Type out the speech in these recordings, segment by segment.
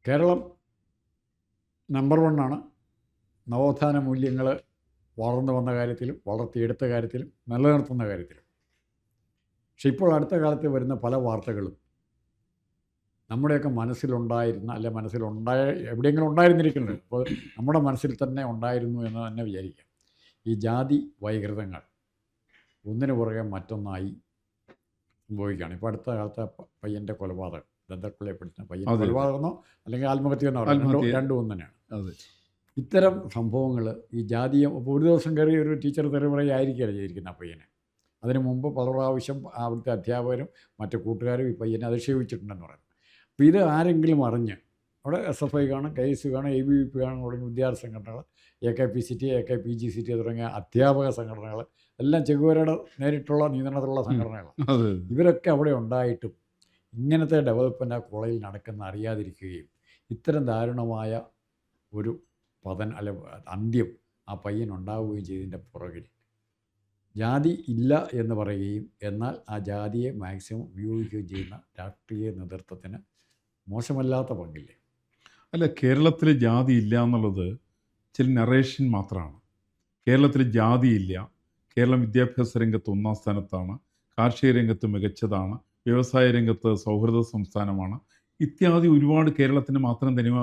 Keralam number വണ്ണാണ്. നവോത്ഥാന മൂല്യങ്ങൾ വളർന്നു വന്ന കാര്യത്തിലും വളർത്തിയെടുത്ത കാര്യത്തിലും നിലനിർത്തുന്ന കാര്യത്തിലും. പക്ഷെ ഇപ്പോൾ അടുത്ത കാലത്ത് വരുന്ന പല വാർത്തകളും നമ്മുടെയൊക്കെ മനസ്സിലുണ്ടായിരുന്ന എവിടെയെങ്കിലും ഉണ്ടായിരുന്നിരിക്കുന്നുണ്ട്. അപ്പോൾ നമ്മുടെ മനസ്സിൽ തന്നെ ഉണ്ടായിരുന്നു എന്ന് തന്നെ വിചാരിക്കാം. ഈ ജാതി വൈകൃതങ്ങൾ ഒന്നിനു പുറകെ മറ്റൊന്നായി സംഭവിക്കുകയാണ്. ഇപ്പോൾ അടുത്ത കാലത്തെ പയ്യൻ്റെ കൊലപാതകം, ദന്തക്കുള്ളയെപ്പെടുത്തുന്ന പയ്യൻ്റെ കൊലപാതകമെന്നോ അല്ലെങ്കിൽ ആത്മഹത്യ എന്നോ രണ്ടും ഒന്ന് തന്നെയാണ്. ഇത്തരം സംഭവങ്ങൾ ഈ ജാതീയം. ഇപ്പോൾ ഒരു ദിവസം കയറി ഒരു ടീച്ചർ തെറിപറയായിരിക്കുകയാണ് ചെയ്തിരിക്കുന്നത് ആ പയ്യനെ. അതിനു മുമ്പ് പല പ്രാവശ്യം അവിടുത്തെ അധ്യാപകരും മറ്റു കൂട്ടുകാരും ഈ പയ്യനെ അധിക്ഷേപിച്ചിട്ടുണ്ടെന്ന് പറയുന്നു. അപ്പോൾ ഇത് ആരെങ്കിലും അറിഞ്ഞ് അവിടെ SFI കാണും, KS കാണും, ABVP കാണും തുടങ്ങിയ വിദ്യാർത്ഥി സംഘടനകൾ, AKPCT, AKPGCT തുടങ്ങിയ അധ്യാപക സംഘടനകൾ എല്ലാം ചെഗുവേരയുടെ നേരിട്ടുള്ള നിയന്ത്രണത്തിലുള്ള സംഘടനകളാണ്. ഇവരൊക്കെ അവിടെ ഉണ്ടായിട്ടും ഇങ്ങനത്തെ ഡെവലപ്മെൻ്റ് ആ കോളേജിൽ നടക്കുന്ന അറിയാതിരിക്കുകയും ഇത്തരം ദാരുണമായ ഒരു അന്ത്യം ആ പയ്യനുണ്ടാവുകയും ചെയ്തതിൻ്റെ പുറകിൽ ജാതി ഇല്ല എന്ന് പറയുകയും എന്നാൽ ആ ജാതിയെ മാക്സിമം ഉപയോഗിക്കുകയും ചെയ്യുന്ന രാഷ്ട്രീയ നേതൃത്വത്തിന് മോശമല്ലാത്ത പങ്കില്ലേ? അല്ല, കേരളത്തിൽ ജാതി ഇല്ല എന്നുള്ളത് ചില നറേഷൻ മാത്രമാണ്. കേരളത്തിൽ ജാതിയില്ല. കേരളം വിദ്യാഭ്യാസ രംഗത്ത് 1ാം സ്ഥാനത്താണ്, കാർഷിക രംഗത്ത് മികച്ചതാണ്, വ്യവസായ രംഗത്ത് സൗഹൃദ സംസ്ഥാനമാണ്, ഇത്യാദി ഒരുപാട് കേരളത്തിന് മാത്രം തനിമ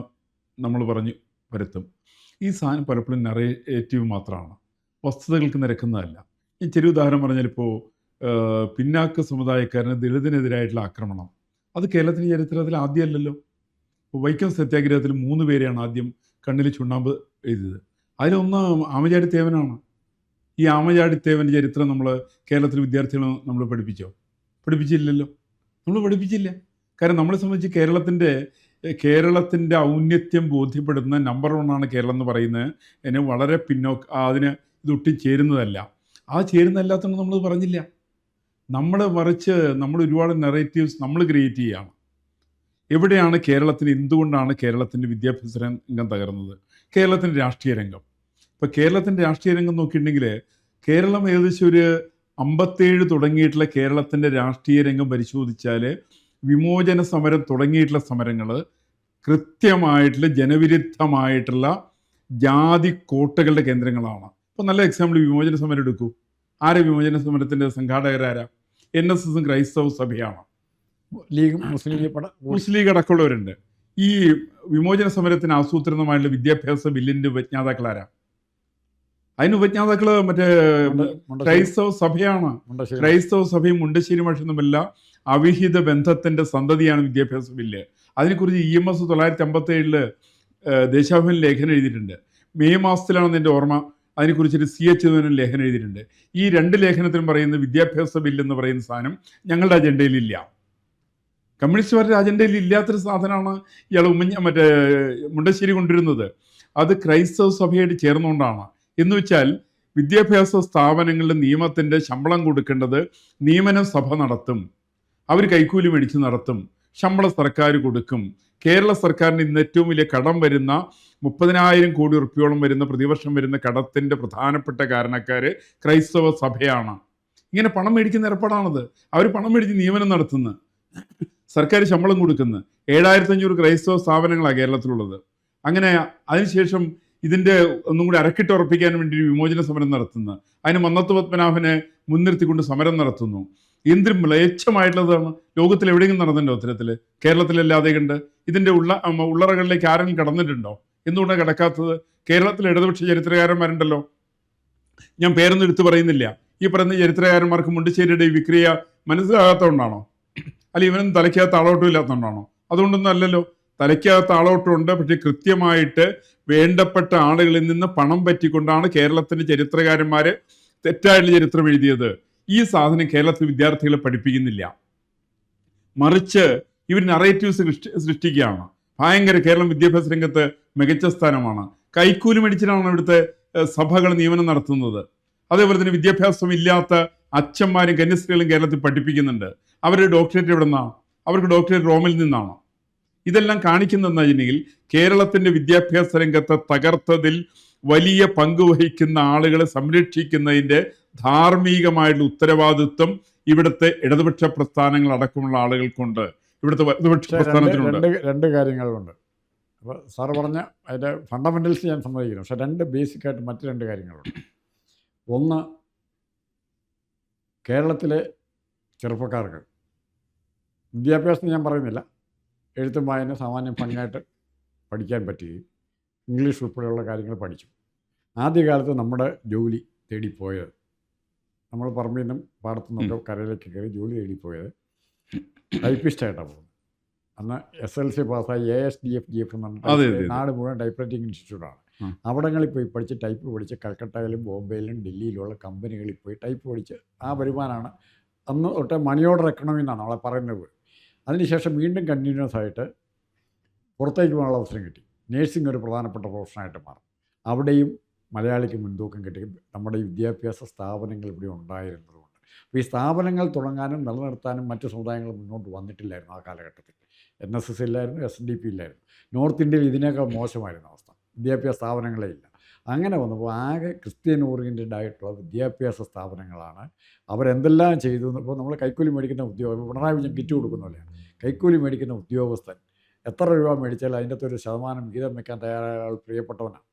നമ്മൾ പറഞ്ഞു വരുത്തും. ഈ സാധനം പലപ്പോഴും നറേറ്റീവ് മാത്രമാണ്, വസ്തുതകൾക്ക് നിരക്കുന്നതല്ല. ഈ ചെറിയ ഉദാഹരണം പറഞ്ഞാൽ ഇപ്പോൾ പിന്നാക്ക സമുദായക്കാരന് ദളിതനെതിരായിട്ടുള്ള ആക്രമണം, അത് കേരളത്തിൻ്റെ ചരിത്രത്തിൽ ആദ്യമല്ലല്ലോ. വൈക്കം സത്യാഗ്രഹത്തിൽ 3 പേരെയാണ് ആദ്യം കണ്ണിൽ ചുണ്ണാമ്പ് എഴുതിയത്. അതിലൊന്ന് ആമചാടിത്തേവനാണ്. ഈ ആമചാടിത്തേവൻ്റെ ചരിത്രം നമ്മൾ കേരളത്തിലെ വിദ്യാർത്ഥികൾ നമ്മൾ പഠിപ്പിച്ചില്ലല്ലോ. നമ്മൾ പഠിപ്പിച്ചില്ല. കാരണം നമ്മളെ സംബന്ധിച്ച് കേരളത്തിൻ്റെ ഔന്നത്യം ബോധ്യപ്പെടുന്ന നമ്പർ 1 കേരളം എന്ന് പറയുന്നത് എന്നെ വളരെ അതിന് ഇതൊട്ടും ചേരുന്നതല്ല. ആ ചേരുന്നതല്ലാത്തതുകൊണ്ട് നമ്മൾ പറഞ്ഞില്ല. മറിച്ച് നമ്മൾ ഒരുപാട് നെറേറ്റീവ്സ് നമ്മൾ ക്രിയേറ്റ് ചെയ്യുകയാണ്. എവിടെയാണ് എന്തുകൊണ്ടാണ് കേരളത്തിൻ്റെ വിദ്യാഭ്യാസ രംഗം തകർന്നത്? കേരളത്തിൻ്റെ രാഷ്ട്രീയ രംഗം. ഇപ്പോൾ കേരളത്തിൻ്റെ രാഷ്ട്രീയ രംഗം നോക്കിയിട്ടുണ്ടെങ്കിൽ കേരളം ഏകദേശം ഒരു 57 തുടങ്ങിയിട്ടുള്ള കേരളത്തിൻ്റെ രാഷ്ട്രീയ രംഗം പരിശോധിച്ചാൽ വിമോചന സമരം തുടങ്ങിയിട്ടുള്ള സമരങ്ങൾ കൃത്യമായിട്ടുള്ള ജനവിരുദ്ധമായിട്ടുള്ള ജാതി കോട്ടകളുടെ കേന്ദ്രങ്ങളാണ്. ഇപ്പോൾ നല്ല എക്സാമ്പിൾ വിമോചന സമരം എടുക്കൂ. വിമോചന സമരത്തിൻ്റെ സംഘാടകരാരാ? NSS ക്രൈസ്തവ സഭയാണ്. മുസ്ലിം ലീഗ് അടക്കമുള്ളവരുണ്ട്. ഈ വിമോചന സമരത്തിന് ആസൂത്രിതമായിട്ടുള്ള വിദ്യാഭ്യാസ ബില്ലിൻ്റെ ഉപജ്ഞാതാക്കളാരാ? അതിന് ഉപജ്ഞാതാക്കൾ മറ്റേ ക്രൈസ്തവ സഭയാണ്. ക്രൈസ്തവ സഭയും മുണ്ടശ്ശേരി മാഷും തമ്മിലുള്ള അവിഹിത ബന്ധത്തിൻ്റെ സന്തതിയാണ് വിദ്യാഭ്യാസ ബില്ല്. അതിനെക്കുറിച്ച് EMS 1957 ദേശാഭിമാനി ലേഖനം എഴുതിയിട്ടുണ്ട്. മെയ് മാസത്തിലാണെന്ന് എൻ്റെ ഓർമ്മ. അതിനെക്കുറിച്ചൊരു CH ലേഖനം എഴുതിയിട്ടുണ്ട്. ഈ 2 ലേഖനത്തിലും പറയുന്ന വിദ്യാഭ്യാസ ബില്ല് എന്ന് പറയുന്ന സാധനം ഞങ്ങളുടെ അജണ്ടയിലില്ല. കമ്മ്യൂണിസ്റ്റുകാരുടെ അജണ്ടയിൽ ഇല്ലാത്തൊരു സാധനമാണ് ഇയാൾ മുണ്ടശ്ശേരി കൊണ്ടുവരുന്നത്. അത് ക്രൈസ്തവ സഭയായിട്ട് ചേർന്നുകൊണ്ടാണ്. എന്ന് വെച്ചാൽ വിദ്യാഭ്യാസ സ്ഥാപനങ്ങളുടെ നിയമത്തിൻ്റെ ശമ്പളം കൊടുക്കേണ്ടത് നിയമന സഭ നടത്തും, അവർ കൈക്കൂലി മേടിച്ച് നടത്തും, ശമ്പളം സർക്കാർ കൊടുക്കും. കേരള സർക്കാരിന് ഇന്ന് ഏറ്റവും വലിയ കടം വരുന്ന 30,000 കോടി റുപ്യോളം വരുന്ന പ്രതിവർഷം വരുന്ന കടത്തിൻ്റെ പ്രധാനപ്പെട്ട കാരണക്കാർ ക്രൈസ്തവ സഭയാണ്. ഇങ്ങനെ പണം മേടിക്കുന്ന ഏർപ്പാടാണത്. അവർ പണം മേടിച്ച് നിയമനം നടത്തുന്നു, സർക്കാർ ശമ്പളം കൊടുക്കുന്നു. 7,500 ക്രൈസ്തവ സ്ഥാപനങ്ങളാണ് കേരളത്തിലുള്ളത്. അങ്ങനെ അതിനുശേഷം ഇതിൻ്റെ ഒന്നും കൂടി അരക്കിട്ട് ഉറപ്പിക്കാൻ വേണ്ടി ഒരു വിമോചന സമരം നടത്തുന്നു. അതിന് മന്നത്ത് പത്മനാഭനെ മുൻനിർത്തിക്കൊണ്ട് സമരം നടത്തുന്നു. എന്തൊരു മ്ലേച്ഛമായിട്ടുള്ളതാണ്. ലോകത്തിൽ എവിടെയെങ്കിലും നടന്നിട്ടുണ്ടോ അത്തരത്തിൽ? കേരളത്തിലല്ലാതെ കണ്ട് ഇതിൻ്റെ ഉള്ളറകളിലേക്ക് ആരെങ്കിലും കടന്നിട്ടുണ്ടോ? എന്തുകൊണ്ടാണ് കിടക്കാത്തത്? കേരളത്തിൽ ഇടതുപക്ഷ ചരിത്രകാരന്മാരുണ്ടല്ലോ, ഞാൻ പേരൊന്നും എടുത്തു പറയുന്നില്ല. ഈ പറയുന്ന ചരിത്രകാരന്മാർക്ക് മുണ്ടശ്ശേരിയുടെ ഈ വിക്രിയ മനസ്സിലാകാത്തതുകൊണ്ടാണോ? അല്ല ഇവനൊന്നും തലയ്ക്കകത്ത് ആളോട്ടം ഇല്ലാത്തതുകൊണ്ടാണോ? അതുകൊണ്ടൊന്നും അല്ലല്ലോ. തലയ്ക്കകത്ത് ആളോട്ടമുണ്ട്. പക്ഷേ കൃത്യമായിട്ട് വേണ്ടപ്പെട്ട ആളുകളിൽ നിന്ന് പണം പറ്റിക്കൊണ്ടാണ് കേരളത്തിൻ്റെ ചരിത്രകാരന്മാർ തെറ്റായിട്ടുള്ള ചരിത്രം എഴുതിയത്. ഈ സാധനം കേരളത്തിൽ വിദ്യാർത്ഥികളെ പഠിപ്പിക്കുന്നില്ല. മറിച്ച് ഇവർ നറേറ്റീവ്സ് സൃഷ്ടിക്കുകയാണ്. കേരളം വിദ്യാഭ്യാസ രംഗത്ത് മികച്ച സ്ഥാനമാണ്. കൈക്കൂലി മേടിച്ചിട്ടാണ് ഇവിടുത്തെ സഭകൾ നിയമനം നടത്തുന്നത്. അതേപോലെ തന്നെ വിദ്യാഭ്യാസം ഇല്ലാത്ത അച്ഛന്മാരും കന്യാസ്ത്രീകളും കേരളത്തിൽ പഠിപ്പിക്കുന്നുണ്ട്. അവരുടെ ഡോക്ടറേറ്റ് എവിടെ നിന്നാണ്? അവർക്ക് ഡോക്ടറേറ്റ് റോമിൽ നിന്നാണ്. ഇതെല്ലാം കാണിക്കുന്നതെന്ന് വെച്ചിട്ടുണ്ടെങ്കിൽ കേരളത്തിൻ്റെ വിദ്യാഭ്യാസ രംഗത്തെ തകർത്തതിൽ വലിയ പങ്ക് വഹിക്കുന്ന ആളുകളെ സംരക്ഷിക്കുന്നതിൻ്റെ ധാർമ്മികമായിട്ടുള്ള ഉത്തരവാദിത്വം ഇവിടുത്തെ ഇടതുപക്ഷ പ്രസ്ഥാനങ്ങൾ അടക്കമുള്ള ആളുകൾക്കുണ്ട്. ഇവിടുത്തെ ഇടതുപക്ഷ പ്രസ്ഥാനത്തിനുണ്ട്. രണ്ട് കാര്യങ്ങളുണ്ട്. അപ്പോൾ സാറ് പറഞ്ഞ അതിൻ്റെ ഫണ്ടമെൻ്റൽസ് ഞാൻ സമ്മതിക്കുന്നു. പക്ഷേ ബേസിക്കായിട്ട് മറ്റ് 2 കാര്യങ്ങളുണ്ട്. ഒന്ന്, കേരളത്തിലെ ചെറുപ്പക്കാർക്ക് വിദ്യാഭ്യാസം ഞാൻ പറയുന്നില്ല, എഴുത്തും വായന സാമാന്യം ഭംഗിയായിട്ട് പഠിക്കാൻ പറ്റുകയും ഇംഗ്ലീഷ് ഉൾപ്പെടെയുള്ള കാര്യങ്ങൾ പഠിച്ചു. ആദ്യകാലത്ത് നമ്മുടെ ജോലി തേടിപ്പോയത്, നമ്മൾ പറമ്പിൽ നിന്നും പാടത്തു നിന്നൊക്കെ കരയിലേക്ക് കയറി ജോലി തേടിപ്പോയത് ടൈപ്പിസ്റ്റായിട്ടാണ് പോകുന്നത്. അന്ന് SLC പാസ്സായി ASDF GF എന്ന് പറഞ്ഞിട്ട് നാട് മുഴുവൻ ടൈപ്പ് റൈറ്റിംഗ് ഇൻസ്റ്റിറ്റ്യൂട്ടാണ്. അവിടങ്ങളിൽ പോയി പഠിച്ച് ടൈപ്പ് പഠിച്ച് കൽക്കട്ടയിലും ബോംബെയിലും ഡൽഹിയിലുള്ള കമ്പനികളിൽ പോയി ടൈപ്പ് പഠിച്ച് ആ വരുമാനമാണ് അന്ന് തൊട്ട് മണി ഓർഡർ എക്കണോമി എന്നാണ് നമ്മളെ പറയുന്നത്. അതിനുശേഷം വീണ്ടും കണ്ടിന്യൂസ് ആയിട്ട് പുറത്തേക്ക് പോകാനുള്ള അവസരം കിട്ടി. നേഴ്സിംഗ് ഒരു പ്രധാനപ്പെട്ട പ്രൊഫഷനായിട്ട് മാറി. അവിടെയും മലയാളിക്ക് മുൻതൂക്കം കിട്ടി. നമ്മുടെ ഈ വിദ്യാഭ്യാസ സ്ഥാപനങ്ങൾ ഇവിടെ ഉണ്ടായിരുന്നതുകൊണ്ട്. അപ്പോൾ ഈ സ്ഥാപനങ്ങൾ തുടങ്ങാനും നിലനിർത്താനും മറ്റ് സമുദായങ്ങൾ മുന്നോട്ട് വന്നിട്ടില്ലായിരുന്നു ആ കാലഘട്ടത്തിൽ. NSS ഇല്ലായിരുന്നു, SNDP ഇല്ലായിരുന്നു. നോർത്ത് ഇന്ത്യയിൽ ഇതിനേക്കാൾ മോശമായിരുന്നു അവസ്ഥ. വിദ്യാഭ്യാസ സ്ഥാപനങ്ങളേ ഇല്ല. അങ്ങനെ വന്നപ്പോൾ ആകെ ക്രിസ്ത്യൻ ഓറിയൻറ്റഡ് ആയിട്ടുള്ള വിദ്യാഭ്യാസ സ്ഥാപനങ്ങളാണ്. അവരെന്തെല്ലാം ചെയ്തു. ഇപ്പോൾ നമ്മൾ കൈക്കൂലി മേടിക്കുന്ന പിണറായി വിജയൻ കിറ്റ് കൊടുക്കുന്ന പോലെയാണ്. കൈക്കൂലി മേടിക്കുന്ന ഉദ്യോഗസ്ഥൻ എത്ര രൂപ മേടിച്ചാൽ അതിൻ്റെ അകത്തൊരു ശതമാനം വിഹിതം വെക്കാൻ തയ്യാറായ പ്രിയപ്പെട്ടവനാണ്.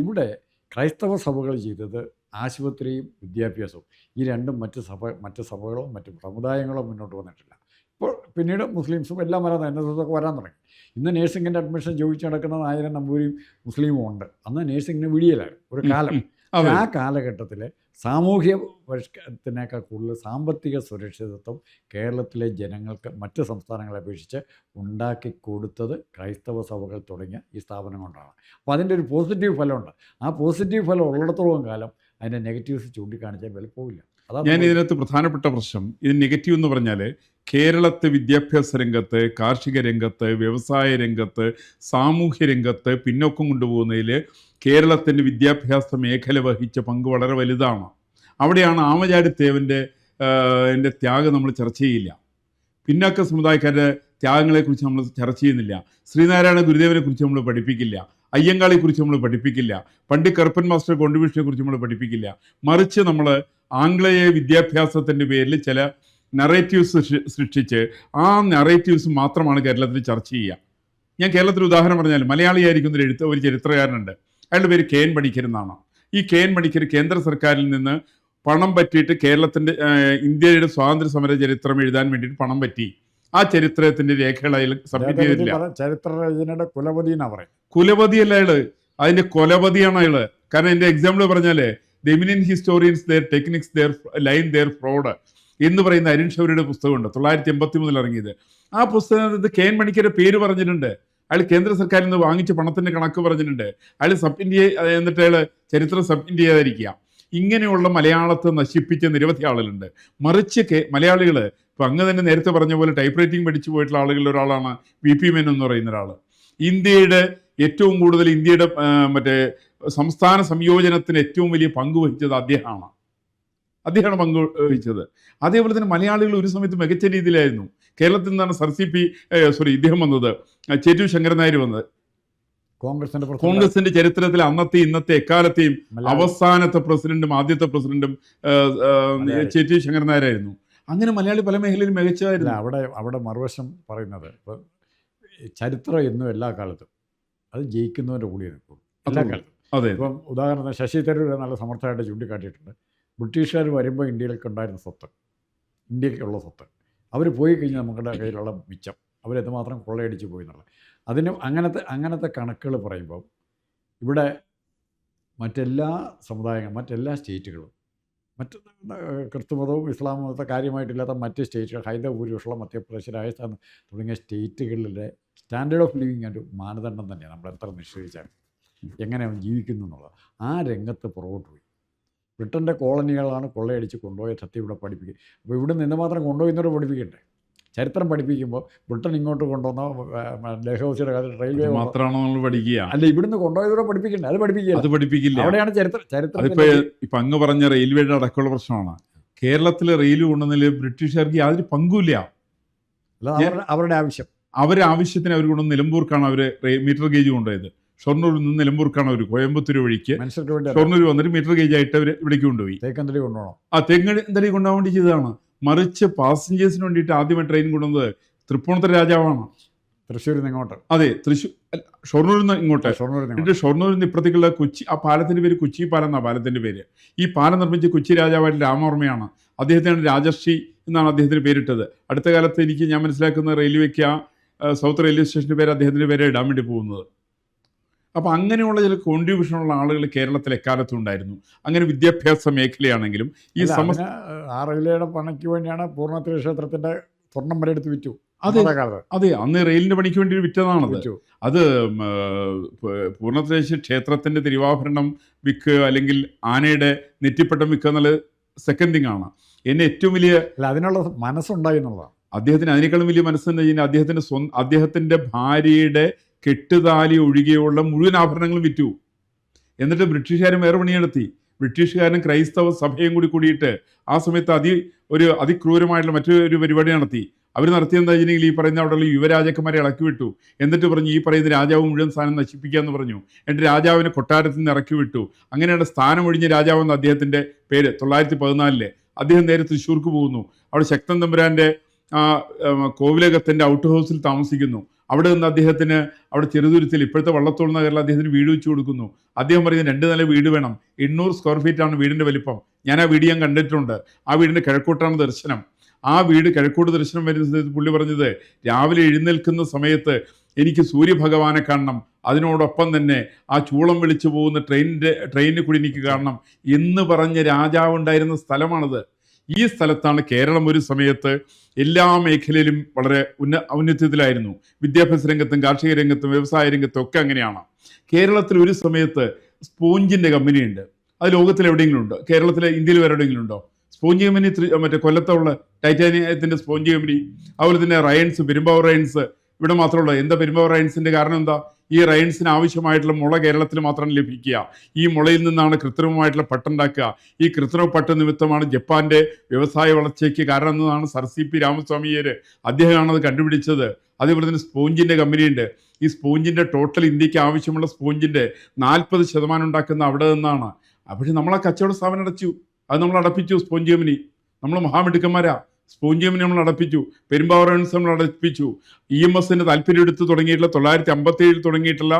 ഇവിടെ ക്രൈസ്തവ സഭകൾ ചെയ്തത് ആശുപത്രിയും വിദ്യാഭ്യാസവും. ഈ രണ്ടും മറ്റ് സഭകളോ മറ്റ് സമുദായങ്ങളോ മുന്നോട്ട് വന്നിട്ടില്ല. ഇപ്പോൾ പിന്നീട് മുസ്ലിംസും എല്ലാം വരാൻ NSS ഒക്കെ വരാൻ തുടങ്ങി. ഇന്ന് നേഴ്സിങ്ങിൻ്റെ അഡ്മിഷൻ ചോദിച്ചു നടക്കുന്ന 1000 നമ്പൂരിയും മുസ്ലിമും ഉണ്ട്. അന്ന് നേഴ്സിങ്ങിന് വിടിയലായിരുന്നു ഒരു കാലം. ആ കാലഘട്ടത്തിൽ സാമൂഹ്യ പരിഷ്കാരത്തിനേക്കാൾ കൂടുതൽ സാമ്പത്തിക സുരക്ഷിതത്വം കേരളത്തിലെ ജനങ്ങൾക്ക് മറ്റ് സംസ്ഥാനങ്ങളെ അപേക്ഷിച്ച് ഉണ്ടാക്കി കൊടുത്തത് ക്രൈസ്തവ സഭകൾ തുടങ്ങിയ ഈ സ്ഥാപനം കൊണ്ടാണ്. അപ്പോൾ അതിൻ്റെ ഒരു പോസിറ്റീവ് ഫലമുണ്ട്. ആ പോസിറ്റീവ് ഫലം ഉള്ളിടത്തോളം കാലം അതിൻ്റെ നെഗറ്റീവ്സ് ചൂണ്ടിക്കാണിച്ചാൽ വിലപ്പോവില്ല. ഞാൻ ഇതിനകത്ത് പ്രധാനപ്പെട്ട പ്രശ്നം, ഇത് നെഗറ്റീവ് എന്ന് പറഞ്ഞാൽ കേരളത്തെ വിദ്യാഭ്യാസ രംഗത്ത്, കാർഷിക രംഗത്ത്, വ്യവസായ രംഗത്ത്, സാമൂഹ്യ രംഗത്ത് പിന്നോക്കം കൊണ്ടുപോകുന്നതിൽ കേരളത്തിൻ്റെ വിദ്യാഭ്യാസ മേഖല വഹിച്ച പങ്ക് വളരെ വലുതാണ്. അവിടെയാണ് ആമചാടിത്തേവൻ്റെ ത്യാഗം നമ്മൾ ചർച്ച ചെയ്യില്ല. പിന്നാക്ക സമുദായക്കാരുടെ ത്യാഗങ്ങളെക്കുറിച്ച് നമ്മൾ ചർച്ച ചെയ്യുന്നില്ല. ശ്രീനാരായണ ഗുരുദേവനെക്കുറിച്ച് നമ്മൾ പഠിപ്പിക്കില്ല. അയ്യങ്കാളിയെക്കുറിച്ച് നമ്മൾ പഠിപ്പിക്കില്ല. പണ്ഡിറ്റ് കറുപ്പൻ മാസ്റ്റർ കോൺട്രിബ്യൂഷനെക്കുറിച്ച് നമ്മൾ പഠിപ്പിക്കില്ല. മറിച്ച് നമ്മൾ ആംഗ്ലേയ വിദ്യാഭ്യാസത്തിൻ്റെ പേരിൽ ചില നറേറ്റീവ്സ് സൃഷ്ടിച്ച് ആ നറേറ്റീവ്സ് മാത്രമാണ് കേരളത്തിൽ ചർച്ച ചെയ്യുക. ഞാൻ കേരളത്തിൽ ഉദാഹരണം പറഞ്ഞാൽ, മലയാളിയായിരിക്കുന്ന ഒരു ചരിത്രകാരനുണ്ട്. അയാളുടെ പേര് KN പണിക്കർ എന്നാണ്. ഈ KN പണിക്കർ കേന്ദ്ര സർക്കാരിൽ നിന്ന് പണം പറ്റിയിട്ട് കേരളത്തിൻ്റെ ഇന്ത്യയുടെ സ്വാതന്ത്ര്യ സമര ചരിത്രം എഴുതാൻ വേണ്ടിയിട്ട് പണം പറ്റി. ആ ചരിത്രത്തിൻ്റെ രേഖകൾ അയാൾ സബ്മിറ്റ് ചെയ്തിട്ടില്ല. ചരിത്രരചനയുടെ കുലപതി എന്നാ പറയും. കുലപതിയല്ല അയാള്, അതിൻ്റെ കൊലപതിയാണ് അയാള്. കാരണം എൻ്റെ എക്സാമ്പിൾ പറഞ്ഞാൽ the eminent historians their techniques their line their fraud എന്ന് പറയുന്ന അരുൺ ഷൗരിയുടെ പുസ്തകമുണ്ട്, 1983 ഇറങ്ങിയത്. ആ പുസ്തകത്തിൽ KN പണിക്കരുടെ പേര് പറഞ്ഞിട്ടുണ്ട്. അയാൾ കേന്ദ്ര സർക്കാരിൽ നിന്ന് വാങ്ങിച്ച പണത്തിൻ്റെ കണക്ക് പറഞ്ഞിട്ടുണ്ട്. അയാൾ സബ്മിറ്റ് എന്നിട്ട് അയാൾ ചരിത്രം സബ്മിറ്റ് ചെയ്യാതിരിക്കുക. ഇങ്ങനെയുള്ള മലയാളത്തെ നശിപ്പിച്ച നിരവധി ആളുകളുണ്ട്. മറിച്ച് മലയാളികൾ ഇപ്പം അങ്ങ് തന്നെ നേരത്തെ പറഞ്ഞ പോലെ ടൈപ്പ് റൈറ്റിംഗ് പഠിച്ചു പോയിട്ടുള്ള ആളുകളിൽ ഒരാളാണ് VP മേനോൻ എന്ന് പറയുന്ന ഒരാൾ. ഇന്ത്യയുടെ ഏറ്റവും കൂടുതൽ ഇന്ത്യയുടെ സംസ്ഥാന സംയോജനത്തിന് ഏറ്റവും വലിയ പങ്ക് വഹിച്ചത് അദ്ദേഹമാണ് പങ്ക് വഹിച്ചത്. അതേപോലെ തന്നെ മലയാളികൾ ഒരു സമയത്ത് മികച്ച രീതിയിലായിരുന്നു. കേരളത്തിൽ നിന്നാണ് ഇദ്ദേഹം വന്നത്, ചേറ്റൂർ ശങ്കരൻ നായർ വന്നത്. കോൺഗ്രസിന്റെ ചരിത്രത്തിൽ അന്നത്തെ ഇന്നത്തെ എക്കാലത്തെയും അവസാനത്തെ പ്രസിഡന്റും ആദ്യത്തെ പ്രസിഡന്റും ചേറ്റൂർ ശങ്കരൻ നായരായിരുന്നു. അങ്ങനെ മലയാളി പല മേഖലയിലും മികച്ചതായിരുന്നു. അവിടെ മറുവശം പറയുന്നത് ഇപ്പം ചരിത്രം എന്നും എല്ലാ കാലത്തും അത് ജയിക്കുന്നവൻ്റെ കൂടി നിൽക്കും എല്ലാ കാലത്തും. അതെ. ഇപ്പം ഉദാഹരണത്തിന് ശശി തരൂർ നല്ല സമർത്ഥമായിട്ട് ചൂണ്ടിക്കാട്ടിയിട്ടുണ്ട്. ബ്രിട്ടീഷുകാർ വരുമ്പോൾ ഇന്ത്യയിലേക്ക് ഉണ്ടായിരുന്ന സ്വത്ത്, ഇന്ത്യക്കുള്ള സ്വത്ത് അവർ പോയി കഴിഞ്ഞാൽ നമ്മുടെ കയ്യിലുള്ള മിച്ചം അവരെന്തുമാത്രം കൊള്ളയടിച്ച് പോയി എന്നുള്ളത്. അതിന് അങ്ങനത്തെ കണക്കുകൾ പറയുമ്പോൾ ഇവിടെ മറ്റെല്ലാ സമുദായങ്ങളും മറ്റെല്ലാ സ്റ്റേറ്റുകളും മറ്റ് ക്രിസ്തുമതവും ഇസ്ലാം മതത്തെ കാര്യമായിട്ടില്ലാത്ത മറ്റ് സ്റ്റേറ്റുകൾ, ഹൈന്ദവ ഭൂരിപക്ഷമുള്ള മധ്യപ്രദേശ്, രാജസ്ഥാൻ തുടങ്ങിയ സ്റ്റേറ്റുകളിലെ സ്റ്റാൻഡേർഡ് ഓഫ് ലിവിങ് ഒരു മാനദണ്ഡം തന്നെയാണ്. നമ്മൾ എത്ര നിശ്ചയിച്ചാൽ എങ്ങനെ ജീവിക്കുന്നു എന്നുള്ളത്. ആ രംഗത്ത് പുറകോട്ട് പോയി. ബ്രിട്ടൻ്റെ കോളനികളാണ് കൊള്ളയടിച്ച് കൊണ്ടുപോയ സത്യം ഇവിടെ പഠിപ്പിക്കുക. അപ്പോൾ ഇവിടെ നിന്ന് മാത്രം കൊണ്ടുപോയിന്നവരെ പഠിപ്പിക്കണ്ടേ? ചരിത്രം പഠിപ്പിക്കുമ്പോൾ ബ്രിട്ടൻ ഇങ്ങോട്ട് കൊണ്ടുവന്ന ഡൽഹൌസിയുടെ കാലത്ത് റെയിൽവേ മാത്രമാണോ നമ്മൾ പഠിക്കുക? അല്ല, ഇവിടുന്ന് കൊണ്ടുപോയതോടെ പഠിപ്പിക്കണ്ടേ? അത് പഠിപ്പിക്കില്ല. അവിടെയാണ് ചരിത്രം. ഇപ്പം അങ്ങ് പറഞ്ഞ റെയിൽവേയുടെ അടക്കമുള്ള പ്രശ്നമാണ്. കേരളത്തിലെ റെയിൽവേ കൊണ്ടുവന്നതിൽ ബ്രിട്ടീഷുകാർക്ക് യാതൊരു പങ്കുമില്ല. അവരുടെ ആവശ്യത്തിന് അവർ കൊണ്ടുവന്ന് നിലമ്പൂർക്കാണ് അവർ മീറ്റർ ഗേജ് കൊണ്ടുപോയത്. ഷൊർണൂരിൽ നിന്ന് നിലമ്പൂർക്കാണ് അവർ കോയമ്പത്തൂർ വഴിക്ക് ഷൊർണൂർ വന്നിട്ട് മീറ്റർ ഗേജ് ആയിട്ട് അവർ ഇവിടേക്ക് കൊണ്ടുപോയി. തേക്കന്തടി കൊണ്ടുപോകണം. തേക്കന്തടി കൊണ്ടുപോകാൻ വേണ്ടി ചെയ്തതാണ്. മറിച്ച് പാസഞ്ചേഴ്സിന് വേണ്ടിയിട്ട് ആദ്യമായി ട്രെയിൻ കൊണ്ടുവന്നത് തൃപ്പൂണിത്തുറ രാജാവാണ്. തൃശ്ശൂരിൽ നിന്ന് ഇങ്ങോട്ട്. അതെ, ഷൊർണൂരിൽ നിന്ന് ഇങ്ങോട്ട്. ഷൊർണൂരിൽ നിന്ന് എന്നിട്ട് ഷൊർണൂരിൽ നിന്ന് ഇപ്പുറത്തേക്കുള്ള കൊച്ചി, ആ പാലത്തിൻ്റെ പേര് കൊച്ചി പാലം എന്നാണ് പാലത്തിൻ്റെ പേര്. ഈ പാലം നിർമ്മിച്ച കൊച്ചി രാജാവായിട്ട് രാമവർമ്മയാണ്. അദ്ദേഹത്തിനാണ് രാജർഷി എന്നാണ് അദ്ദേഹത്തിന് പേരിട്ടത്. അടുത്ത കാലത്ത് ഞാൻ മനസ്സിലാക്കുന്ന റെയിൽവേക്ക് സൗത്ത് റെയിൽവേ സ്റ്റേഷൻ്റെ പേര് അദ്ദേഹത്തിൻ്റെ പേര് ഇടാൻ വേണ്ടി പോകുന്നത്. അപ്പോൾ അങ്ങനെയുള്ള ചില കോൺട്രിബ്യൂഷനുള്ള ആളുകൾ കേരളത്തിൽ എക്കാലത്തും ഉണ്ടായിരുന്നു. അങ്ങനെ വിദ്യാഭ്യാസ മേഖലയാണെങ്കിലും ഈ സമസ്ത ആ റെയിൽവേയുടെ പണിക്ക് വേണ്ടിയാണ് പൂർണ്ണത്രയ ക്ഷേത്രത്തിൻ്റെ സ്വർണം വരെ എടുത്ത് വിറ്റു. അതെ അതെ, അന്ന് റെയിലിൻ്റെ പണിക്ക് വേണ്ടി വിറ്റതാണത്. അത് പൂർണ്ണത്രേശ്വര ക്ഷേത്രത്തിൻ്റെ തിരുവാഭരണം വിൽക്കുക അല്ലെങ്കിൽ ആനയുടെ നെറ്റിപ്പട്ടം വിൽക്കുക എന്നുള്ളത് സെക്കൻഡ് തിങ് ആണ്. എന്നെ ഏറ്റവും വലിയ അതിനുള്ള മനസ്സുണ്ടായി എന്നുള്ളതാണ്. അദ്ദേഹത്തിന് അതിനേക്കാളും വലിയ മനസ്സെന്ന് കഴിഞ്ഞാൽ അദ്ദേഹത്തിൻ്റെ ഭാര്യയുടെ കെട്ടുതാലി ഒഴികെയുള്ള മുഴുവൻ ആഭരണങ്ങളും വിറ്റു. എന്നിട്ട് ബ്രിട്ടീഷുകാരൻ വേറെ പണി നടത്തി. ബ്രിട്ടീഷുകാരനും ക്രൈസ്തവ സഭയും കൂടിയിട്ട് ആ സമയത്ത് അതിക്രൂരമായിട്ടുള്ള മറ്റൊരു പരിപാടി നടത്തി. അവർ നടത്തിയെന്താ വെച്ചിട്ടുണ്ടെങ്കിൽ ഈ പറയുന്ന അവിടെയുള്ള യുവരാജാക്കന്മാരെ ഇളക്കി വിട്ടു. എന്നിട്ട് പറഞ്ഞു ഈ പറയുന്ന രാജാവ് മുഴുവൻ സ്ഥാനം നശിപ്പിക്കാമെന്ന് പറഞ്ഞു. എന്നിട്ട് രാജാവിനെ കൊട്ടാരത്തിൽ നിന്ന് ഇറക്കി വിട്ടു. അങ്ങനെയാണ് സ്ഥാനം ഒഴിഞ്ഞ രാജാവെന്ന് അദ്ദേഹത്തിൻ്റെ പേര്. 914 അദ്ദേഹം നേരെ തൃശ്ശൂർക്ക് പോകുന്നു. അവിടെ ശക്തൻ തമ്പുരാൻ്റെ കോവിലകത്തിൻ്റെ ഔട്ട് ഹൗസിൽ താമസിക്കുന്നു. അവിടെ നിന്ന് അദ്ദേഹത്തിന് അവിടെ ചെറുതുരുത്തിൽ ഇപ്പോഴത്തെ വള്ളത്തോൾ നഗറിൽ അദ്ദേഹത്തിന് വീട് വെച്ച് കൊടുക്കുന്നു. അദ്ദേഹം പറയുന്നത് 2 നില വീട് വേണം. 800 സ്ക്വയർ ഫീറ്റാണ് വീടിൻ്റെ വലിപ്പം. ഞാൻ ആ വീട് കണ്ടിട്ടുണ്ട്. ആ വീടിൻ്റെ കിഴക്കോട്ടാണ് ദർശനം. ആ വീട് കിഴക്കോട്ട് ദർശനം വരുന്ന സമയത്ത് പുള്ളി പറഞ്ഞത്, രാവിലെ എഴുന്നേൽക്കുന്ന സമയത്ത് എനിക്ക് സൂര്യഭഗവാനെ കാണണം, അതിനോടൊപ്പം തന്നെ ആ ചൂളം വിളിച്ചു പോകുന്ന ട്രെയിനിൽ കൂടി എനിക്ക് കാണണം എന്ന് പറഞ്ഞ രാജാവുണ്ടായിരുന്ന സ്ഥലമാണത്. ഈ സ്ഥലത്താണ് കേരളം ഒരു സമയത്ത് എല്ലാ മേഖലയിലും വളരെ ഔന്നത്യത്തിലായിരുന്നു. വിദ്യാഭ്യാസ രംഗത്തും കാർഷിക രംഗത്തും വ്യവസായ രംഗത്തും ഒക്കെ അങ്ങനെയാണ്. കേരളത്തിൽ ഒരു സമയത്ത് സ്പോഞ്ചിൻ്റെ കമ്പനിയുണ്ട്. അത് ലോകത്തിൽ എവിടെയെങ്കിലും ഉണ്ടോ? കേരളത്തിലെ ഇന്ത്യയിൽ വേറെ എവിടെയെങ്കിലും ഉണ്ടോ? സ്പോഞ്ച് കമ്പനി മറ്റേ കൊല്ലത്തുള്ള ടൈറ്റാനിയത്തിൻ്റെ സ്പോഞ്ച് കമ്പനി, അതുപോലെ തന്നെ റയൻസ്, പെരുമ്പാവൂർ റയൻസ് ഇവിടെ മാത്രമുള്ള. എന്താ പെരുമ്പാവൂർ റയൻസിൻ്റെ കാരണം എന്താ? ഈ റയൻസിന് ആവശ്യമായിട്ടുള്ള മുള കേരളത്തിൽ മാത്രമാണ് ലഭിക്കുക. ഈ മുളയിൽ നിന്നാണ് കൃത്രിമമായിട്ടുള്ള പട്ടുണ്ടാക്കുക. ഈ കൃത്രിമ പട്ട് നിമിത്തമാണ് ജപ്പാന്റെ വ്യവസായ വളർച്ചയ്ക്ക് കാരണം എന്നതാണ് സർ സി പി രാമസ്വാമിയര്. അദ്ദേഹമാണ് അത് കണ്ടുപിടിച്ചത്. അതേപോലെ തന്നെ സ്പോഞ്ചിൻ്റെ കമ്പനിയുണ്ട്. ഈ സ്പോഞ്ചിൻ്റെ ടോട്ടൽ ഇന്ത്യക്ക് ആവശ്യമുള്ള സ്പോഞ്ചിൻ്റെ 40% ഉണ്ടാക്കുന്ന അവിടെ നിന്നാണ്. പക്ഷേ നമ്മൾ ആ കച്ചവട സ്ഥാപനം അടച്ചു. അത് നമ്മൾ അടപ്പിച്ചു. സ്പോഞ്ച് കമ്പനി നമ്മൾ മഹാമിടുക്കന്മാരാ. സ്പോഞ്ച് കമ്പനി നമ്മൾ അടപ്പിച്ചു. പെരുമ്പാവൂർ റയൻസ് നമ്മൾ അടപ്പിച്ചു. EMSന്റെ താല്പര്യം എടുത്ത് തുടങ്ങിയിട്ടുള്ള 957 തുടങ്ങിയിട്ടുള്ള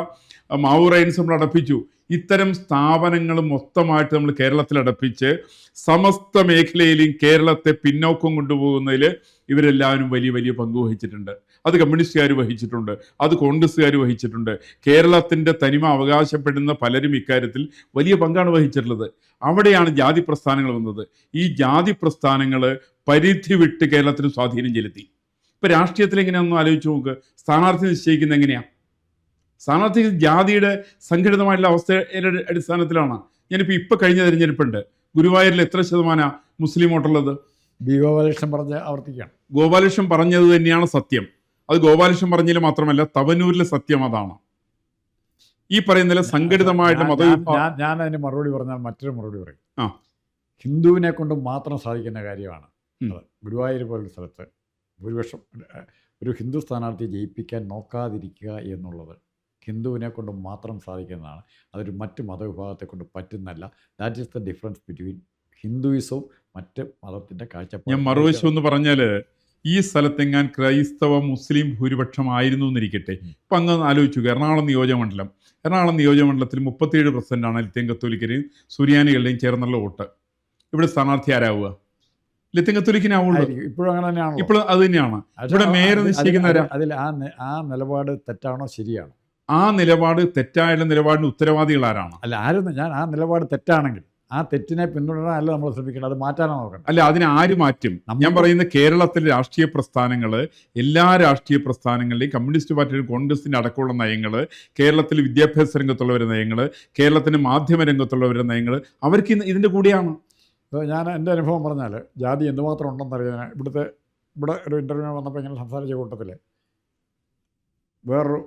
മാവൂർ റയൻസ് നമ്മൾ അടപ്പിച്ചു. ഇത്തരം സ്ഥാപനങ്ങൾ മൊത്തമായിട്ട് നമ്മൾ കേരളത്തിൽ അടപ്പിച്ച് സമസ്ത മേഖലയിലും കേരളത്തെ പിന്നോക്കം കൊണ്ടുപോകുന്നതിൽ ഇവരെല്ലാവരും വലിയ വലിയ പങ്ക് വഹിച്ചിട്ടുണ്ട്. അത് കമ്മ്യൂണിസ്റ്റുകാർ വഹിച്ചിട്ടുണ്ട്, അത് കോൺഗ്രസ്സുകാർ വഹിച്ചിട്ടുണ്ട്. കേരളത്തിൻ്റെ തനിമ അവകാശപ്പെടുന്ന പലരും ഇക്കാര്യത്തിൽ വലിയ പങ്കാണ് വഹിച്ചിട്ടുള്ളത്. അവിടെയാണ് ജാതി പ്രസ്ഥാനങ്ങൾ വന്നത്. ഈ ജാതി പ്രസ്ഥാനങ്ങൾ പരിധി വിട്ട് കേരളത്തിന് സ്വാധീനം ചെലുത്തി. ഇപ്പം രാഷ്ട്രീയത്തിൽ എങ്ങനെയാണെന്ന് ആലോചിച്ച് നോക്ക്. സ്ഥാനാർത്ഥി നിശ്ചയിക്കുന്നത് എങ്ങനെയാണ്? സ്ഥാനാർത്ഥി ജാതിയുടെ സംഘടിതമായിട്ടുള്ള അവസ്ഥയുടെ അടിസ്ഥാനത്തിലാണ്. ഇപ്പം കഴിഞ്ഞ തിരഞ്ഞെടുപ്പുണ്ട്. ഗുരുവായൂരിൽ എത്ര ശതമാനം മുസ്ലിം വോട്ടുള്ളത്? ബി ഗോപാലകൃഷ്ണൻ പറഞ്ഞ് ആവർത്തിക്കുകയാണ്. ഗോപാലകൃഷ്ണൻ പറഞ്ഞത് തന്നെയാണ് സത്യം. അത് ഗോപാലകൃഷ്ണൻ പറഞ്ഞതിൽ മാത്രമല്ല, തവനൂരിലെ സത്യം അതാണ്. ഈ പറയുന്ന സംഘടിതമായിട്ട് ഞാൻ അതിന് മറുപടി പറഞ്ഞാൽ മറ്റൊരു മറുപടി പറയും. ഹിന്ദുവിനെ കൊണ്ട് മാത്രം സാധിക്കുന്ന കാര്യമാണ് ഗുരുവായൂർ പോലുള്ള സ്ഥലത്ത് ഭൂരിപക്ഷം ഒരു ഹിന്ദു സ്ഥാനാർത്ഥിയെ ജയിപ്പിക്കാൻ നോക്കാതിരിക്കുക എന്നുള്ളത് ഹിന്ദുവിനെ കൊണ്ട് മാത്രം സാധിക്കുന്നതാണ്. അതൊരു മറ്റ് മതവിഭാഗത്തെ കൊണ്ട് പറ്റുന്നല്ല. That is the difference between ഹിന്ദുയിസവും മറ്റ് മതത്തിൻ്റെ കാഴ്ചപ്പാട്. ഞാൻ മറുവശം എന്ന് പറഞ്ഞാൽ, ഈ സ്ഥലത്തെങ്ങാൻ ക്രൈസ്തവ മുസ്ലിം ഭൂരിപക്ഷം ആയിരുന്നു എന്നിരിക്കട്ടെ. ഇപ്പം അങ്ങ് ആലോചിച്ചു, എറണാകുളം നിയോജകമണ്ഡലത്തിൽ 37% ലത്തീൻ കത്തോലിക്കരെയും സുറിയാനികളുടെയും ചേർന്നുള്ള വോട്ട്. ഇവിടെ സ്ഥാനാർത്ഥി ആരാവുക? ലത്തീൻ കത്തോലിക്കിനാവുള്ളൂ. ഇപ്പോഴും അങ്ങനെ തന്നെയാണ്. ഇപ്പോഴും അത് തന്നെയാണ്. ഇവിടെ മേയർ നിശ്ചയിക്കുന്ന അതിൽ ആ നിലപാട് തെറ്റാണോ ശരിയാണോ? ആ നിലപാട് തെറ്റായുള്ള നിലപാടിന് ഉത്തരവാദികൾ ആരാണ്? അല്ല, ആരും ആ നിലപാട് തെറ്റാണെങ്കിൽ ആ തെറ്റിനെ പിന്തുടരാനല്ല നമ്മൾ ശ്രമിക്കണം, അത് മാറ്റാനാണ് നോക്കണം. അല്ല, അതിനെ ആര് മാറ്റും? ഞാൻ പറയുന്ന കേരളത്തിലെ രാഷ്ട്രീയ പ്രസ്ഥാനങ്ങൾ, എല്ലാ രാഷ്ട്രീയ പ്രസ്ഥാനങ്ങളുടെയും കമ്മ്യൂണിസ്റ്റ് പാർട്ടിയുടെ, കോൺഗ്രസിൻ്റെ അടക്കമുള്ള നയങ്ങൾ, കേരളത്തിൽ വിദ്യാഭ്യാസ രംഗത്തുള്ളവരുടെ നയങ്ങൾ, കേരളത്തിൻ്റെ മാധ്യമ രംഗത്തുള്ളവരുടെ നയങ്ങൾ, അവർക്ക് ഇതിൻ്റെ കൂടെയാണ്. ഞാൻ എൻ്റെ അനുഭവം പറഞ്ഞാൽ ജാതി എന്തുമാത്രം ഉണ്ടെന്നറിയാൻ ഇവിടെ ഒരു ഇൻ്റർവ്യൂ വന്നപ്പോൾ ഇങ്ങനെ സംസാരിച്ച കൂട്ടത്തിൽ വേറൊരു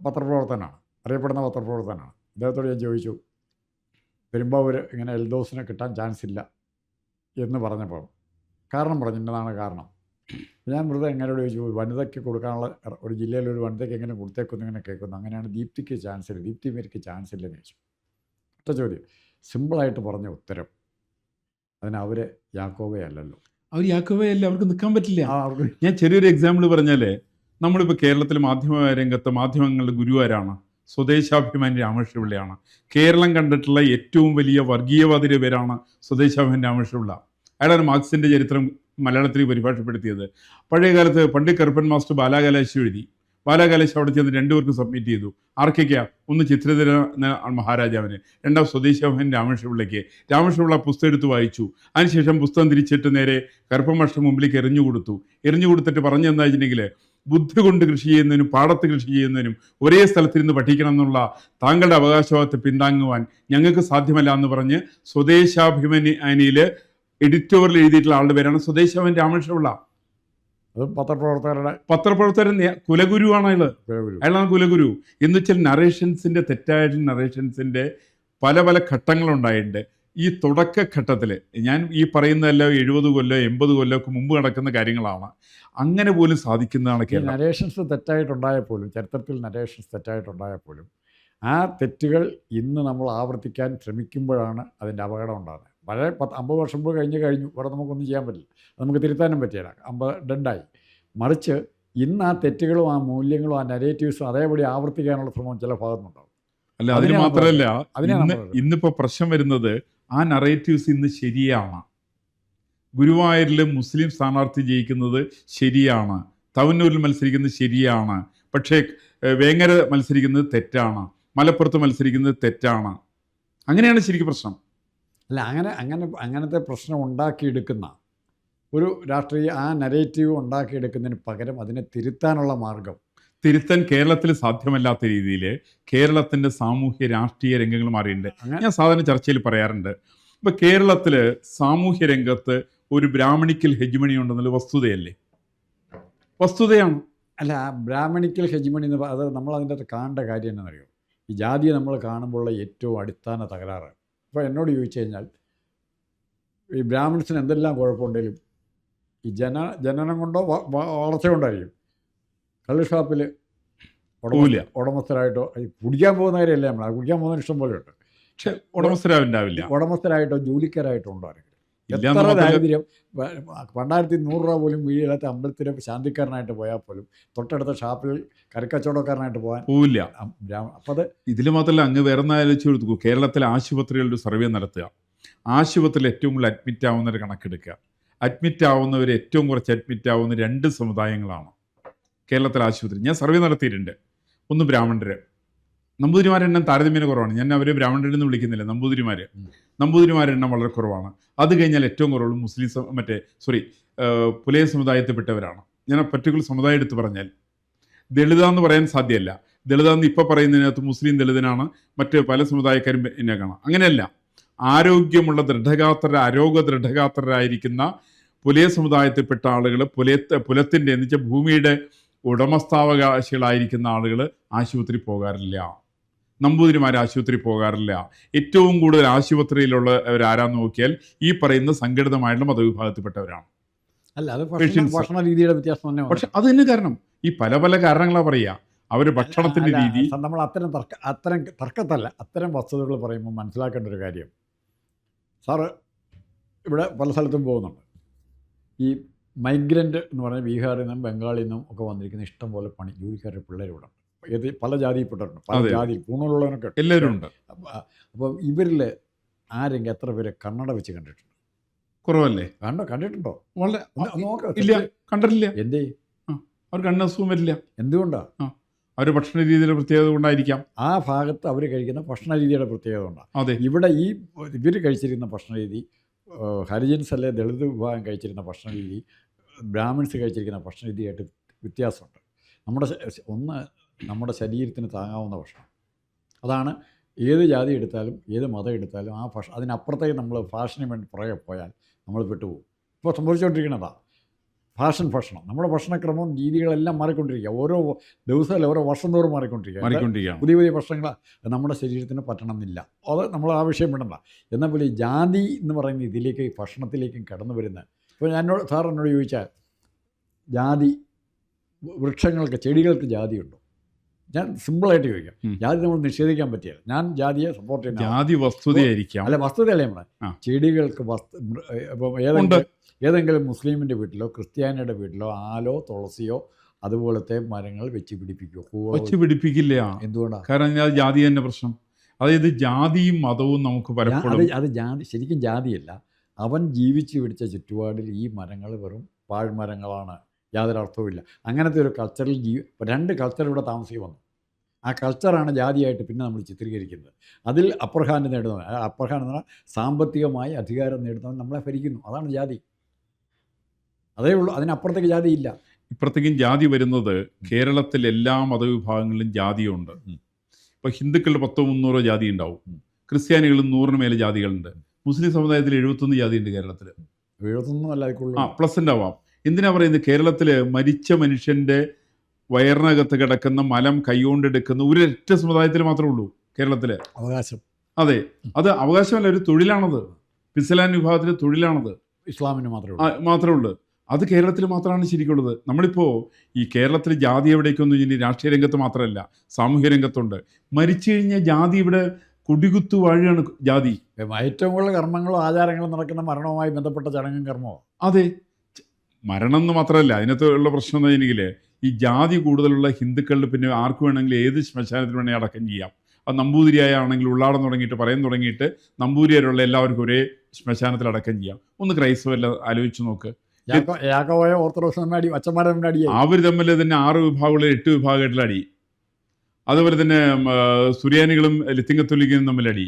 പത്രപ്രവർത്തനാണ്, അറിയപ്പെടുന്ന പത്രപ്രവർത്തനാണ്. അദ്ദേഹത്തോട് ഞാൻ ചോദിച്ചു, പെരുമ്പാവൂർ ഇങ്ങനെ എൽദോസിനെ കിട്ടാൻ ചാൻസ് ഇല്ല എന്ന് പറഞ്ഞപ്പോൾ കാരണം പറഞ്ഞു, ഇന്നതാണ് കാരണം. ഞാൻ വെറുതെ എങ്ങനെയോട് ചോദിച്ചു, വനിതയ്ക്ക് കൊടുക്കാനുള്ള ഒരു ജില്ലയിലൊരു വനിതയ്ക്ക് എങ്ങനെ കൊടുത്തേക്കുന്നു ഇങ്ങനെ കേൾക്കുന്നു, അങ്ങനെയാണ് ദീപ്തിക്ക് ചാൻസ് ഇല്ല, ദീപ്തി മേരിക്ക് ചാൻസ് ഇല്ലെന്ന് ചോദിച്ചു. ഒറ്റ ചോദ്യം, സിമ്പിളായിട്ട് പറഞ്ഞ ഉത്തരം. അതിന് അവർ യാക്കോബേ അല്ലല്ലോ. അവർ യാക്കോബേ അല്ല, അവർക്ക് നിൽക്കാൻ പറ്റില്ല. ഞാൻ ചെറിയൊരു എക്സാമ്പിൾ പറഞ്ഞാൽ, നമ്മളിപ്പോൾ കേരളത്തിലെ മാധ്യമ രംഗത്ത് മാധ്യമങ്ങളുടെ ഗുരുവാരാണ്? സ്വദേശാഭിമാനി രാമകൃഷ്ണപിള്ളയാണ്. കേരളം കണ്ടിട്ടുള്ള ഏറ്റവും വലിയ വർഗീയവാദിയുടെ പേരാണ് സ്വദേശാഭിമാനി രാമകൃഷ്ണപിള്ള. അയാളാണ് മാർക്സിൻ്റെ ചരിത്രം മലയാളത്തിൽ പരിഭാഷപ്പെടുത്തിയത്. പഴയ കാലത്ത് പണ്ഡിറ്റ് കറുപ്പൻ മാസ്റ്റർ ബാലാകലാശം എഴുതി. ബാലാകലാശം അവിടെ ചെന്ന് രണ്ടുപേർക്കും സബ്മിറ്റ് ചെയ്തു. ആർക്കൊക്കെയാ? ഒന്ന് ചിത്രധര മഹാരാജാവിന്, രണ്ടാം സ്വദേശാഭിമാനി രാമകൃഷ്ണപിള്ളയ്ക്ക്. രാമകൃഷ്ണപിള്ള പുസ്തകം എടുത്ത് വായിച്ചു. അതിനുശേഷം പുസ്തകം തിരിച്ചിട്ട് നേരെ കറുപ്പൻ മാസ്റ്റർ മുമ്പിലേക്ക് എറിഞ്ഞു കൊടുത്തിട്ട് പറഞ്ഞു എന്താ വെച്ചിട്ടുണ്ടെങ്കിൽ, ബുദ്ധി കൊണ്ട് കൃഷി ചെയ്യുന്നതിനും പാടത്ത് കൃഷി ചെയ്യുന്നതിനും ഒരേ സ്ഥലത്തിരുന്ന് പഠിക്കണം എന്നുള്ള താങ്കളുടെ അവകാശവാദത്തെ പിന്താങ്ങുവാൻ ഞങ്ങൾക്ക് സാധ്യമല്ല എന്ന് പറഞ്ഞ് സ്വദേശാഭിമാനിയിൽ എഡിറ്റോറിയൽ എഴുതിയിട്ടുള്ള ആളുടെ പേരാണ് സ്വദേശാഭിമാനി രാമകൃഷ്ണപിള്ള. അത് പത്രപ്രവർത്തകൻ കുലഗുരുവാണ് അയാളാണ് കുലഗുരു. എന്ന് വെച്ചാൽ നറേഷൻസിൻ്റെ തെറ്റായിട്ടുള്ള നറേഷൻസിൻ്റെ പല പല ഘട്ടങ്ങളുണ്ടായിട്ടുണ്ട്. ഈ തുടക്കഘട്ടത്തിൽ ഞാൻ ഈ പറയുന്നതെല്ലാം 70 കൊല്ലോ 80 കൊല്ലോ ഒക്കെ മുമ്പ് നടക്കുന്ന കാര്യങ്ങളാണ്. അങ്ങനെ പോലും സാധിക്കുന്നതാണ് കേരളം. നരേഷൻസ് തെറ്റായിട്ടുണ്ടായപ്പോലും, ചരിത്രത്തിൽ നരേഷൻസ് തെറ്റായിട്ടുണ്ടായപ്പോലും ആ തെറ്റുകൾ ഇന്ന് നമ്മൾ ആവർത്തിക്കാൻ ശ്രമിക്കുമ്പോഴാണ് അതിൻ്റെ അപകടം ഉണ്ടാകുന്നത്. പഴയ 50 വർഷം മുമ്പ് കഴിഞ്ഞു ഇവിടെ നമുക്കൊന്നും ചെയ്യാൻ പറ്റില്ല, നമുക്ക് തിരുത്താനും പറ്റില്ല, 50 ഡണ്ടായി. മറിച്ച് ഇന്ന് ആ തെറ്റുകളും ആ മൂല്യങ്ങളും ആ നരേറ്റീവ്സും അതേപടി ആവർത്തിക്കാനുള്ള ശ്രമം ചില ഭാഗത്തുനിന്നുണ്ടാവും. അല്ല, അതിന് മാത്രമല്ല ഇന്നിപ്പോൾ പ്രശ്നം വരുന്നത് ആ നറേറ്റീവ്സ് ഇന്ന് ശരിയാണ്. ഗുരുവായൂരിൽ മുസ്ലിം സ്ഥാനാർത്ഥി ജയിക്കുന്നത് ശരിയാണ്, തവന്നൂരിൽ മത്സരിക്കുന്നത് ശരിയാണ്, പക്ഷേ വേങ്ങര മത്സരിക്കുന്നത് തെറ്റാണ്, മലപ്പുറത്ത് മത്സരിക്കുന്നത് തെറ്റാണ്. അങ്ങനെയാണ് ശരിക്കും പ്രശ്നം. അല്ല, അങ്ങനത്തെ പ്രശ്നം ഉണ്ടാക്കിയെടുക്കുന്ന ഒരു രാഷ്ട്രീയ ആ നരേറ്റീവ് ഉണ്ടാക്കിയെടുക്കുന്നതിന് പകരം അതിനെ തിരുത്താനുള്ള മാർഗം തിരുത്താൻ കേരളത്തിൽ സാധ്യമല്ലാത്ത രീതിയിൽ കേരളത്തിൻ്റെ സാമൂഹ്യ രാഷ്ട്രീയ രംഗങ്ങൾ മാറിയിട്ടുണ്ട്. ഞാൻ സാധാരണ ചർച്ചയിൽ പറയാറുണ്ട്, ഇപ്പോൾ കേരളത്തിൽ സാമൂഹ്യ രംഗത്ത് ഒരു ബ്രാഹ്മണിക്കൽ ഹെജിമണി ഉണ്ടെന്നുള്ള വസ്തുതയല്ലേ? വസ്തുതയാണ്. അല്ല, ബ്രാഹ്മണിക്കൽ ഹെജിമണി എന്ന് അത് നമ്മൾ അതിൻ്റെ അകത്ത് കാണേണ്ട കാര്യം എന്താണെന്നറിയോ? ഈ ജാതിയെ നമ്മൾ കാണുമ്പോഴുള്ള ഏറ്റവും അടിസ്ഥാന തകരാറ്. ഇപ്പോൾ എന്നോട് ചോദിച്ചു കഴിഞ്ഞാൽ ഈ ബ്രാഹ്മിൺസിന് എന്തെല്ലാം കുഴപ്പമുണ്ടെങ്കിലും ഈ ജനനം കൊണ്ടോ വളർച്ച കൊണ്ടായിരിക്കും കള്ള് ഷാപ്പിൽ ഉടമസ്ഥരായിട്ടോ കുടിക്കാൻ പോകുന്ന കാര്യമല്ലേ നമ്മൾ, കുടിക്കാൻ പോകുന്ന ഇഷ്ടം പോലെ ഉണ്ട്. പക്ഷെ ഉടമസ്ഥരാവില്ല, ഉടമസ്ഥരായിട്ടോ ജോലിക്കാരായിട്ടോ ഉണ്ടോ ആരെങ്കിലും? എത്ര ദാരിദ്ര്യം, 2100 രൂപ പോലും വീടില്ലാത്ത അമ്പലത്തിലെ ശാന്തിക്കാരനായിട്ട് പോയാൽ പോലും തൊട്ടടുത്ത ഷാപ്പിൽ കറിക്കച്ചവടക്കാരനായിട്ട് പോവില്ല. അപ്പം അത് ഇതിൽ മാത്രമല്ല, അങ്ങ് വേറെ ആലോചിച്ച് കൊടുത്തു. കേരളത്തിലെ ആശുപത്രികളുടെ സർവേ നടത്തുക, ആശുപത്രിയിൽ ഏറ്റവും കൂടുതൽ അഡ്മിറ്റ് ആവുന്നവർ കണക്കെടുക്കുക. അഡ്മിറ്റ് ആവുന്നവർ ഏറ്റവും കുറച്ച് അഡ്മിറ്റ് ആവുന്ന 2 സമുദായങ്ങളാണ് കേരളത്തിലെ ആശുപത്രി. ഞാൻ സർവേ നടത്തിയിട്ടുണ്ട്. ഒന്ന് ബ്രാഹ്മണർ, നമ്പൂതിരിമാരെണ്ണം താരതമ്യേന കുറവാണ്. ഞാൻ അവരെ ബ്രാഹ്മണരെന്ന് വിളിക്കുന്നില്ല, നമ്പൂതിരിമാരെണ്ണം വളരെ കുറവാണ്. അത് കഴിഞ്ഞാൽ ഏറ്റവും കുറവുള്ള മുസ്ലിം പുലയ സമുദായത്തിൽപ്പെട്ടവരാണ്. ഞാൻ പർട്ടിക്കുലർ സമുദായം എടുത്ത് പറഞ്ഞാൽ ദളിത എന്ന് പറയാൻ സാധ്യമല്ല. ദളിത എന്ന് ഇപ്പോൾ പറയുന്നതിനകത്ത് മുസ്ലിം ദളിതനാണ്, മറ്റ് പല സമുദായക്കാരും എന്നെ കാണാം. അങ്ങനെയല്ല, ആരോഗ്യമുള്ള ദൃഢഗാത്രരായിരിക്കുന്ന പുലയ സമുദായത്തിൽപ്പെട്ട ആളുകൾ, പുലത്തിൻ്റെ എന്ന് വെച്ചാൽ ഭൂമിയുടെ ഉടമസ്ഥാവകാശികളായിരിക്കുന്ന ആളുകൾ ആശുപത്രി പോകാറില്ല. നമ്പൂതിരിമാർ ആശുപത്രി പോകാറില്ല. ഏറ്റവും കൂടുതൽ ആശുപത്രിയിലുള്ളവരാരാന്ന് നോക്കിയാൽ ഈ പറയുന്ന സംഘടിതമായിട്ടുള്ള മതവിഭാഗത്തിൽപ്പെട്ടവരാണ്. അല്ല, അത് ഭക്ഷണ രീതിയുടെ വ്യത്യാസം തന്നെ. പക്ഷെ അത് തന്നെ കാരണം, ഈ പല പല കാരണങ്ങളാണ് പറയുക. അവർ ഭക്ഷണത്തിൻ്റെ രീതി, നമ്മൾ അത്തരം തർക്കത്തല്ല, അത്തരം വസ്തുതകൾ പറയുമ്പോൾ മനസ്സിലാക്കേണ്ട ഒരു കാര്യം, സാറ് ഇവിടെ പല സ്ഥലത്തും പോകുന്നുണ്ട്. ഈ മൈഗ്രൻ്റ് എന്ന് പറഞ്ഞാൽ ബീഹാറിൽ നിന്നും ബംഗാളിൽ നിന്നും ഒക്കെ വന്നിരിക്കുന്ന ഇഷ്ടം പോലെ ജോലിക്കാരുടെ പിള്ളേരിവിടെ ഉണ്ട്. പല ജാതിയിൽപ്പെട്ടിട്ടുണ്ട്, പല ജാതിയിൽ പൂണുള്ളവനൊക്കെ എല്ലാവരും ഉണ്ട്. അപ്പം ഇവരിൽ ആരെങ്കിലും എത്ര പേരെ കണ്ണട വെച്ച് കണ്ടിട്ടുണ്ട്? കുറവല്ലേ? കണ്ടിട്ടുണ്ടോ? ഇല്ല, കണ്ടിട്ടില്ല. എന്തേ? അവർ കണ്ണസുഖം വരില്ല. എന്തുകൊണ്ടാണ്? അവർ ഭക്ഷണ രീതിയുടെ പ്രത്യേകത കൊണ്ടായിരിക്കാം. ആ ഭാഗത്ത് അവർ കഴിക്കുന്ന ഭക്ഷണ രീതിയുടെ പ്രത്യേകത കൊണ്ടാണ്. അതെ, ഇവിടെ ഇവർ കഴിച്ചിരിക്കുന്ന ഭക്ഷണ രീതി, ഹരിജൻസ് അല്ലെ ദളിത് വിഭാഗം കഴിച്ചിരുന്ന ഭക്ഷണ രീതി, ബ്രാഹ്മിൺസ് കഴിച്ചിരിക്കുന്ന ഭക്ഷണ രീതിയായിട്ട് വ്യത്യാസമുണ്ട്. നമ്മുടെ ശരീരത്തിന് താങ്ങാവുന്ന ഭക്ഷണം അതാണ്. ഏത് ജാതി എടുത്താലും ഏത് മതം എടുത്താലും ആ അതിനപ്പുറത്തേക്ക് നമ്മൾ ഫാഷന് വേണ്ടി പുറകെ പോയാൽ നമ്മൾ പെട്ടുപോകും. ഇപ്പോൾ സംഭവിച്ചുകൊണ്ടിരിക്കുന്നതാണ് ഭക്ഷണം. നമ്മുടെ ഭക്ഷണക്രമവും രീതികളെല്ലാം മാറിക്കൊണ്ടിരിക്കുക. ഓരോ ദിവസമല്ല, ഓരോ വർഷം തോറും മാറിക്കൊണ്ടിരിക്കുക. പുതിയ ഭക്ഷണങ്ങൾ നമ്മുടെ ശരീരത്തിന് പറ്റണമെന്നില്ല. അത് നമ്മൾ ആ വിഷയം വിടണ്ട. എന്നാൽ പോലെ ഈ ജാതി എന്ന് പറയുന്ന ഇതിലേക്ക് ഭക്ഷണത്തിലേക്കും കടന്നു വരുന്ന, ഇപ്പോൾ സാർ എന്നോട് ചോദിച്ചാൽ ജാതി, വൃക്ഷങ്ങൾക്ക് ചെടികൾക്ക് ജാതിയുണ്ടോ? ഞാൻ സിമ്പിളായിട്ട് ചോദിക്കാം. ജാതി നമ്മൾ നിഷേധിക്കാൻ പറ്റില്ല. ഞാൻ ജാതിയെ സപ്പോർട്ട് ചെയ്യുന്ന ജാതി വസ്തുതയായിരിക്കാം. അല്ല, വസ്തുതയല്ലേ നമ്മുടെ ചെടികൾക്ക് ഇപ്പം ഏതെങ്കിലും മുസ്ലിമിൻ്റെ വീട്ടിലോ ക്രിസ്ത്യാനിയുടെ വീട്ടിലോ ആലോ തുളസിയോ അതുപോലത്തെ മരങ്ങൾ വെച്ച് പിടിപ്പിക്കുക. കൂവ വച്ച് പിടിപ്പിക്കില്ല. എന്തുകൊണ്ടാണ്? കാരണം അത് ജാതി തന്നെ പ്രശ്നം. അതായത് ജാതിയും മതവും നമുക്ക് പലപ്പോഴും അത് ജാതി ശരിക്കും ജാതിയല്ല. അവൻ ജീവിച്ച് പിടിച്ച ചുറ്റുപാടിൽ ഈ മരങ്ങൾ വെറും പാഴ്മരങ്ങളാണ്, യാതൊരു അർത്ഥവുമില്ല. അങ്ങനത്തെ ഒരു കൾച്ചറിൽ 2 കൾച്ചർ ഇവിടെ താമസിച്ച് വന്നു. ആ കൾച്ചറാണ് ജാതിയായിട്ട് പിന്നെ നമ്മൾ ചിത്രീകരിക്കുന്നത്. അതിൽ അപ്പർ ഹാൻഡ് നേടുന്നവൻ, അപ്പർ ഹാൻഡ് എന്ന് പറഞ്ഞാൽ സാമ്പത്തികമായി അധികാരം നേടുന്നവൻ നമ്മളെ ഭരിക്കുന്നു. അതാണ് ജാതി. അതേ ഉള്ളൂ, അതിനപ്പുറത്തേക്ക് ജാതിയില്ല. ഇപ്പുറത്തേക്കും ജാതി വരുന്നത് കേരളത്തിൽ എല്ലാ മതവിഭാഗങ്ങളിലും ജാതിയുണ്ട്. ഇപ്പോൾ ഹിന്ദുക്കളുടെ 100-300 ജാതി ഉണ്ടാവും. ക്രിസ്ത്യാനികളിൽ 100-ന് മേലെ ജാതികളുണ്ട്. മുസ്ലിം സമുദായത്തിൽ 71 ജാതിയുണ്ട് കേരളത്തിൽ. 71 അല്ല, പ്ലസ് ഉണ്ടാവാം. എന്തിനാ പറയുന്നത്? കേരളത്തിൽ മരിച്ച മനുഷ്യൻ്റെ വയറിനകത്ത് കിടക്കുന്ന മലം കൈകൊണ്ടെടുക്കുന്ന ഒരൊറ്റ സമുദായത്തിൽ മാത്രമേ ഉള്ളൂ കേരളത്തിൽ അവകാശം. അതെ, അത് അവകാശമല്ല, ഒരു തൊഴിലാണത്. പിസ്സലാൻ വിഭാഗത്തിലെ തൊഴിലാണത്. ഇസ്ലാമിന് മാത്രമേ ഉള്ളൂ. അത് കേരളത്തിൽ മാത്രമാണ് ശരിക്കുള്ളത്. നമ്മളിപ്പോൾ ഈ കേരളത്തിൽ ജാതി എവിടേക്കൊന്നും ഇനി രാഷ്ട്രീയ രംഗത്ത് മാത്രമല്ല, സാമൂഹ്യ രംഗത്തുണ്ട്. മരിച്ചു കഴിഞ്ഞാൽ ജാതി ഇവിടെ കുടികുത്തു വാഴുകയാണ്. ജാതി ഏറ്റവും കൂടുതൽ കർമ്മങ്ങളും ആചാരങ്ങളും നടക്കുന്ന മരണവുമായി ബന്ധപ്പെട്ട ചടങ്ങും കർമ്മവും. അതെ, മരണം എന്ന് മാത്രമല്ല, അതിനകത്ത് ഉള്ള പ്രശ്നം എന്ന് വെച്ചിട്ടുണ്ടെങ്കിൽ ഈ ജാതി കൂടുതലുള്ള ഹിന്ദുക്കളിൽ പിന്നെ ആർക്ക് വേണമെങ്കിലും ഏത് ശ്മശാനത്തിൽ വേണമെങ്കിൽ അടക്കം ചെയ്യാം. അത് നമ്പൂതിരിയായ ആണെങ്കിൽ ഉള്ളാടം തുടങ്ങിയിട്ട് പറയാൻ തുടങ്ങിയിട്ട് നമ്പൂതിരിയായുള്ള എല്ലാവർക്കും ഒരേ ശ്മശാനത്തിൽ അടക്കം ചെയ്യാം. ഒന്ന് ക്രൈസ്തവല്ല ആലോചിച്ച് നോക്ക്. യാക്കോബായ ഓർത്തഡോക്സ് അച്ഛന്മാരുടെ അടി, അവർ തമ്മിൽ തന്നെ 6 വിഭാഗങ്ങളിൽ 8 വിഭാഗമായിട്ടുള്ള അടി. അതുപോലെ തന്നെ സുറിയാനികളും ലിത്തിങ്കത്തൊലിക്കും തമ്മിലടി.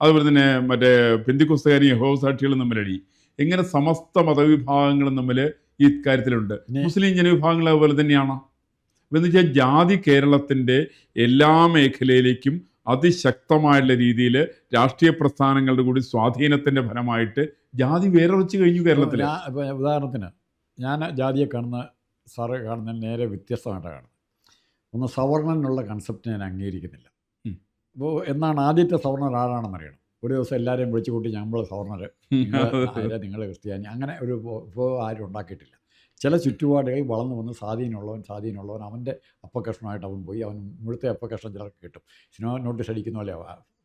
അതുപോലെ തന്നെ മറ്റേ പെന്തിക്കോസ്തുകാരും യഹോവ സാക്ഷികളും തമ്മിലടി. ഇങ്ങനെ സമസ്ത മതവിഭാഗങ്ങളും തമ്മിൽ ഈ കാര്യത്തിലുണ്ട്. മുസ്ലിം ജനവിഭാഗങ്ങൾ അതുപോലെ തന്നെയാണ്. എന്ന് വെച്ചാൽ ജാതി കേരളത്തിൻ്റെ എല്ലാ മേഖലയിലേക്കും അതിശക്തമായുള്ള രീതിയിൽ രാഷ്ട്രീയ പ്രസ്ഥാനങ്ങളുടെ കൂടി സ്വാധീനത്തിൻ്റെ ഫലമായിട്ട് ജാതി വേറൊഴിച്ച് കഴിഞ്ഞു കേരളത്തിൽ. ഉദാഹരണത്തിന് ഞാൻ ജാതിയെ സാറ് കാണുന്നതിന് നേരെ വ്യത്യസ്തമായിട്ടാണ് കാണുന്നത്. ഒന്ന്, സവർണനുള്ള കൺസെപ്റ്റ് ഞാൻ അംഗീകരിക്കുന്നില്ല. അപ്പോൾ എന്നാണ് ആദ്യത്തെ സവർണർ ആരാണെന്നറിയണം. ഒരു ദിവസം എല്ലാവരെയും വിളിച്ചു കൂട്ടി നമ്മൾ സവർണർ, നിങ്ങൾ ക്രിസ്ത്യാനി, അങ്ങനെ ഒരു ആരും ഉണ്ടാക്കിയിട്ടില്ല. ചില ചുറ്റുപാടുകൾ വളർന്നു വന്ന് സ്വാധീനമുള്ളവൻ അവൻ്റെ അപ്പക്കഷ്ണമായിട്ട് അവൻ പോയി, അവൻ മുഴുത്ത അപ്പക്കഷ്ണം ചിലർക്ക് കിട്ടും. സിനിമ നോട്ടീസ് അടിക്കുന്ന പോലെ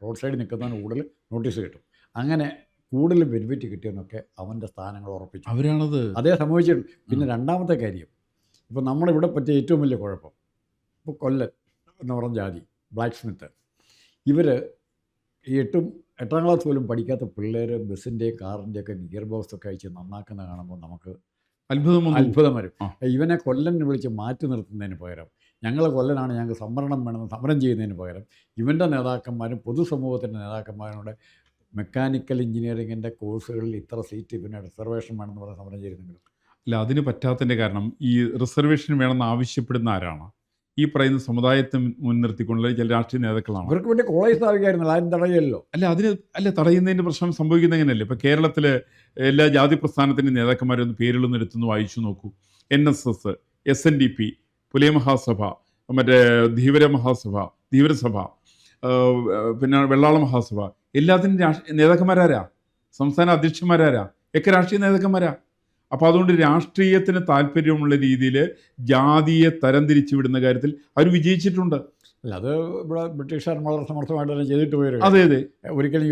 റോഡ് സൈഡിൽ നിൽക്കുന്നവന് കൂടുതൽ നോട്ടീസ് കിട്ടും. അങ്ങനെ കൂടുതൽ ബെനിഫിറ്റ് കിട്ടിയെന്നൊക്കെ അവൻ്റെ സ്ഥാനങ്ങൾ ഉറപ്പിച്ചു. അവരാണത് അതേ സംഭവിച്ചിട്ടുണ്ട്. പിന്നെ രണ്ടാമത്തെ കാര്യം, ഇപ്പോൾ നമ്മളിവിടെ പറ്റിയ ഏറ്റവും വലിയ കുഴപ്പം, ഇപ്പോൾ കൊല്ലൻ എന്ന് പറഞ്ഞ ജാതി, ബ്ലാക്ക് സ്മിത്ത്, ഇവർ ഈ 8ാം ക്ലാസ് പോലും പഠിക്കാത്ത പിള്ളേർ ബസ്സിൻ്റെയും കാറിൻ്റെയൊക്കെ ഗിയർ ബോക്സ് ഒക്കെ അയച്ച് നന്നാക്കുന്ന കാണുമ്പോൾ നമുക്ക് അത്ഭുതം വരും. ഇവനെ കൊല്ലനെ വിളിച്ച് മാറ്റി നിർത്തുന്നതിന് പകരം, ഞങ്ങൾ കൊല്ലനാണ്, ഞങ്ങൾക്ക് സംവരണം വേണമെന്ന് സമരം ചെയ്യുന്നതിന് പകരം ഇവൻ്റെ നേതാക്കന്മാരും പൊതുസമൂഹത്തിൻ്റെ നേതാക്കന്മാരുടെ മെക്കാനിക്കൽ എഞ്ചിനീയറിങ്ങിൻ്റെ കോഴ്സുകളിൽ ഇത്ര സീറ്റ് പിന്നെ റിസർവേഷൻ വേണമെന്ന് പറഞ്ഞ് സമരം ചെയ്യുന്നെങ്കിലും അല്ല. അതിന് പറ്റാത്തതിൻ്റെ കാരണം ഈ റിസർവേഷൻ വേണമെന്ന് ആവശ്യപ്പെടുന്ന ആരാണ്? ഈ പറയുന്ന സമുദായത്തെ മുൻനിർത്തിക്കൊണ്ടുള്ള ചില രാഷ്ട്രീയ നേതാക്കളാണ്. അവർക്ക് വേണ്ടി കോളേജ് സ്ഥാപിക്കായിരുന്നല്ലോ, ആരും തടയല്ലോ. അല്ല തടയുന്നതിൻ്റെ പ്രശ്നം സംഭവിക്കുന്നത് എങ്ങനെയല്ലേ? ഇപ്പോൾ കേരളത്തിൽ എല്ലാ ജാതി പ്രസ്ഥാനത്തിൻ്റെ നേതാക്കന്മാരൊന്ന് പേരുകളൊന്നും എടുത്തൊന്ന് വായിച്ചു നോക്കൂ. NSS, SNDP, പുലയ മഹാസഭ, മറ്റേ ധീവരസഭ, പിന്നെ വെള്ളാള മഹാസഭ, എല്ലാത്തിനും നേതാക്കന്മാരാരാ? സംസ്ഥാന അധ്യക്ഷന്മാരാരാ? ഒക്കെ രാഷ്ട്രീയ നേതാക്കന്മാരാ. അപ്പോൾ അതുകൊണ്ട് രാഷ്ട്രീയത്തിന് താല്പര്യമുള്ള രീതിയിൽ ജാതിയെ തരംതിരിച്ചു വിടുന്ന കാര്യത്തിൽ അവർ വിജയിച്ചിട്ടുണ്ട്. അല്ല, അത് ഇവിടെ ബ്രിട്ടീഷുകാർ വളരെ സമർത്ഥമായിട്ട് തന്നെ ചെയ്തിട്ട് പോയത്. അതെ, ഒരിക്കലും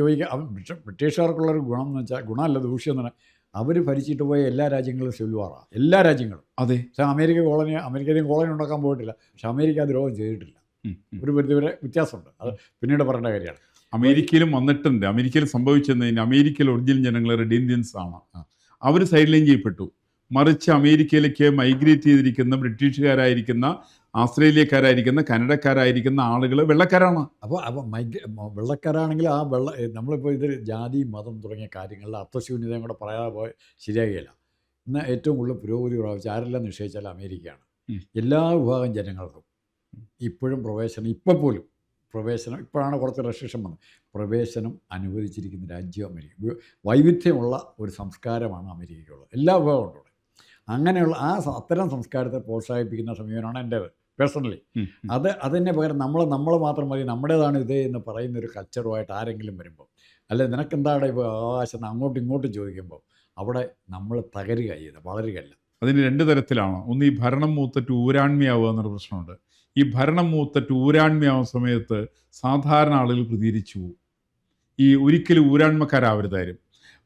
ബ്രിട്ടീഷുകാർക്കുള്ളൊരു ഗുണം എന്ന് വെച്ചാൽ, ഗുണമല്ല ദൂഷ്യം എന്ന് പറഞ്ഞാൽ, അവർ ഭരിച്ചിട്ട് പോയ എല്ലാ രാജ്യങ്ങളും സിവിൽ വാറാണ്. എല്ലാ രാജ്യങ്ങളും. അതെ. പക്ഷേ അമേരിക്കയിലും കോളനി ഉണ്ടാക്കാൻ പോയിട്ടില്ല. പക്ഷെ അമേരിക്ക ആ ദ്രോഹം ചെയ്തിട്ടില്ല. ഒരു പരിധിവരെ വ്യത്യാസമുണ്ട്. അത് പിന്നീട് പറയേണ്ട കാര്യമാണ്. അമേരിക്കയിലും വന്നിട്ടുണ്ട്. അമേരിക്കയിൽ സംഭവിച്ചെന്ന്, അമേരിക്കയിൽ ഒറിജിനൽ ജനങ്ങൾ റെഡ് ഇന്ത്യൻസ് ആണ്. അവർ സൈഡ് ലൈൻ ചെയ്യപ്പെട്ടു. മറിച്ച് അമേരിക്കയിലേക്ക് മൈഗ്രേറ്റ് ചെയ്തിരിക്കുന്ന ബ്രിട്ടീഷുകാരായിരിക്കുന്ന, ആസ്ട്രേലിയക്കാരായിരിക്കുന്ന, കനഡക്കാരായിരിക്കുന്ന ആളുകൾ വെള്ളക്കാരാണ്. അപ്പോൾ വെള്ളക്കാരാണെങ്കിൽ ആ നമ്മളിപ്പോൾ ഇതിൽ ജാതി, മതം തുടങ്ങിയ കാര്യങ്ങളിൽ അർത്ഥശൂന്യതയും കൂടെ പറയാതെ പോയ ശരിയാകുകയില്ല. ഇന്ന് ഏറ്റവും കൂടുതൽ പുരോഗതി പ്രാപിച്ച ആരെല്ലാം നിശ്ചയിച്ചാൽ അമേരിക്കയാണ്. എല്ലാ വിഭാഗം ജനങ്ങൾക്കും ഇപ്പോഴും ഇപ്പോഴാണ് കുറച്ച് റെസ്ട്രിക്ഷൻ വന്നത്. പ്രവേശനം അനുവദിച്ചിരിക്കുന്ന രാജ്യം അമേരിക്ക. വൈവിധ്യമുള്ള ഒരു സംസ്കാരമാണ് അമേരിക്കയ്ക്കുള്ളത്. എല്ലാ വിഭാഗവും ഉണ്ട്. അങ്ങനെയുള്ള അത്തരം സംസ്കാരത്തെ പ്രോത്സാഹിപ്പിക്കുന്ന സമീപനമാണ് എൻ്റേത് പേഴ്സണലി. അതിന് പകരം നമ്മൾ മാത്രം മതി, നമ്മുടേതാണ് ഇത് എന്ന് പറയുന്നൊരു കൾച്ചറുമായിട്ട് ആരെങ്കിലും വരുമ്പോൾ, അല്ലെ നിനക്കെന്താണ് ഇപ്പോൾ അവകാശം അങ്ങോട്ടും ഇങ്ങോട്ടും ചോദിക്കുമ്പോൾ, അവിടെ നമ്മൾ വളരുകയല്ല. അതിന് 2 തരത്തിലാണ്. ഒന്ന്, ഈ ഭരണം മൂത്തിട്ട് ഊരാൺമയാവുക എന്നൊരു പ്രശ്നമുണ്ട്. ഈ ഭരണം മൂത്തിട്ട് ഊരാൺമയാവുന്ന സമയത്ത് സാധാരണ ആളുകൾ പ്രതികരിച്ചു പോകും. ഈ ഒരിക്കലും ഊരാൺമക്കാരാവരുതാരും.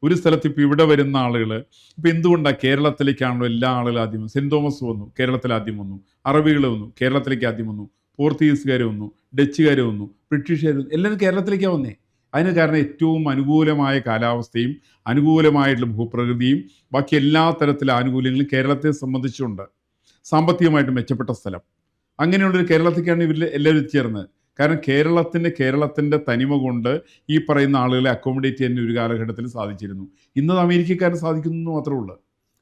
ഒരു സ്ഥലത്ത് ഇപ്പോൾ ഇവിടെ വരുന്ന ആളുകൾ ഇപ്പോൾ എന്തുകൊണ്ടാണ് കേരളത്തിലേക്കാണല്ലോ എല്ലാ ആളുകളും ആദ്യം സെൻറ് തോമസ് വന്നു, കേരളത്തിൽ ആദ്യം വന്നു, അറബികൾ വന്നു, കേരളത്തിലേക്ക് ആദ്യം വന്നു, പോർച്ചുഗീസുകാർ വന്നു, ഡച്ചുകാർ വന്നു, ബ്രിട്ടീഷുകാർ വന്നു, എല്ലാവരും കേരളത്തിലേക്കാണ് വന്നേ. അതിന് കാരണം ഏറ്റവും അനുകൂലമായ കാലാവസ്ഥയും അനുകൂലമായിട്ടുള്ള ഭൂപ്രകൃതിയും ബാക്കി എല്ലാ തരത്തിലുള്ള ആനുകൂല്യങ്ങളും കേരളത്തെ സംബന്ധിച്ചുണ്ട്. സാമ്പത്തികമായിട്ട് മെച്ചപ്പെട്ട സ്ഥലം, അങ്ങനെയുള്ളൊരു കേരളത്തിലേക്കാണ് ഇവർ എല്ലാവരും എത്തിച്ചേർന്നത്. കാരണം കേരളത്തിൻ്റെ തനിമ കൊണ്ട് ഈ പറയുന്ന ആളുകളെ അക്കോമഡേറ്റ് ചെയ്യാൻ ഒരു കാലഘട്ടത്തിൽ സാധിച്ചിരുന്നു. ഇന്നത് അമേരിക്കക്കാരന് സാധിക്കുന്നു മാത്രമേ ഉള്ളൂ.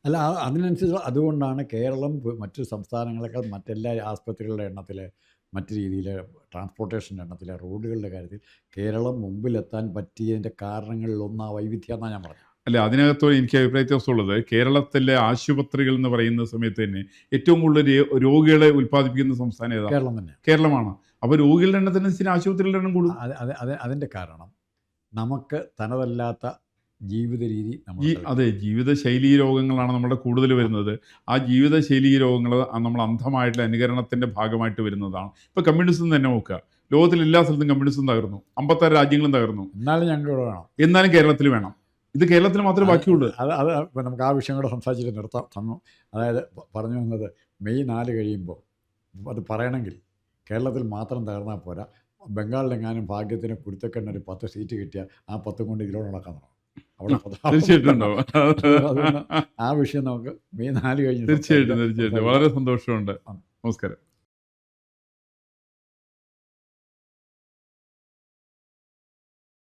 അല്ല, അതിനനുസരിച്ച് അതുകൊണ്ടാണ് കേരളം മറ്റു സംസ്ഥാനങ്ങളെക്കാൾ മറ്റെല്ലാ ആസ്പത്രികളുടെ എണ്ണത്തിൽ, മറ്റു രീതിയിൽ ട്രാൻസ്പോർട്ടേഷൻ്റെ എണ്ണത്തിൽ, റോഡുകളുടെ കാര്യത്തിൽ കേരളം മുമ്പിലെത്താൻ പറ്റിയതിൻ്റെ കാരണങ്ങളിലൊന്നാ വൈവിധ്യം എന്നാണ് ഞാൻ പറഞ്ഞത്. അല്ല, അതിനകത്ത് എനിക്ക് അഭിപ്രായ വ്യത്യാസമുള്ളത്, കേരളത്തിലെ ആശുപത്രികൾ എന്ന് പറയുന്ന സമയത്ത് തന്നെ ഏറ്റവും കൂടുതൽ രോഗികളെ ഉൽപ്പാദിപ്പിക്കുന്ന സംസ്ഥാനം ഏതാണ്? കേരളം തന്നെ, കേരളമാണ്. അപ്പോൾ രോഗികളുടെ എണ്ണത്തിനനുസരിച്ച് ആശുപത്രികളുടെ എണ്ണം കൂടും. അതിൻ്റെ കാരണം നമുക്ക് തനതല്ലാത്ത ജീവിത രീതി അതെ, ജീവിതശൈലീ രോഗങ്ങളാണ് നമ്മുടെ കൂടുതൽ വരുന്നത്. ആ ജീവിതശൈലീ രോഗങ്ങൾ നമ്മൾ അന്ധമായിട്ടുള്ള അനുകരണത്തിൻ്റെ ഭാഗമായിട്ട് വരുന്നതാണ്. ഇപ്പോൾ കമ്മ്യൂണിസം തന്നെ നോക്കുക, ലോകത്തിൽ എല്ലാ സ്ഥലത്തും കമ്മ്യൂണിസം തകർന്നു, 56 രാജ്യങ്ങളും തകർന്നു. എന്നാലും ഞങ്ങൾക്ക് വേണം, എന്നാലും കേരളത്തിൽ വേണം. ഇത് കേരളത്തിൽ മാത്രമേ ബാക്കിയുള്ളൂ. അത് നമുക്ക് ആ വിഷയം കൂടെ സംസാരിച്ചിട്ട് നിർത്താം. അതായത് പറഞ്ഞു വന്നത്, മെയ് 4 കഴിയുമ്പോൾ അത് പറയണമെങ്കിൽ കേരളത്തിൽ മാത്രം തകർന്നാൽ പോരാ, ബംഗാളിലെങ്ങാനും ഭാഗ്യത്തിന് കുരുത്തക്കണ്ണ ഒരു 10 സീറ്റ് കിട്ടിയാൽ ആ 10 കൊണ്ട് ഇതിലൂടെ നടക്കാൻ തുടങ്ങും. അവിടെ തീർച്ചയായിട്ടും ആ വിഷയം നമുക്ക് മെയ് 4 കഴിഞ്ഞ് തീർച്ചയായിട്ടും വളരെ സന്തോഷമുണ്ട്. നമസ്കാരം.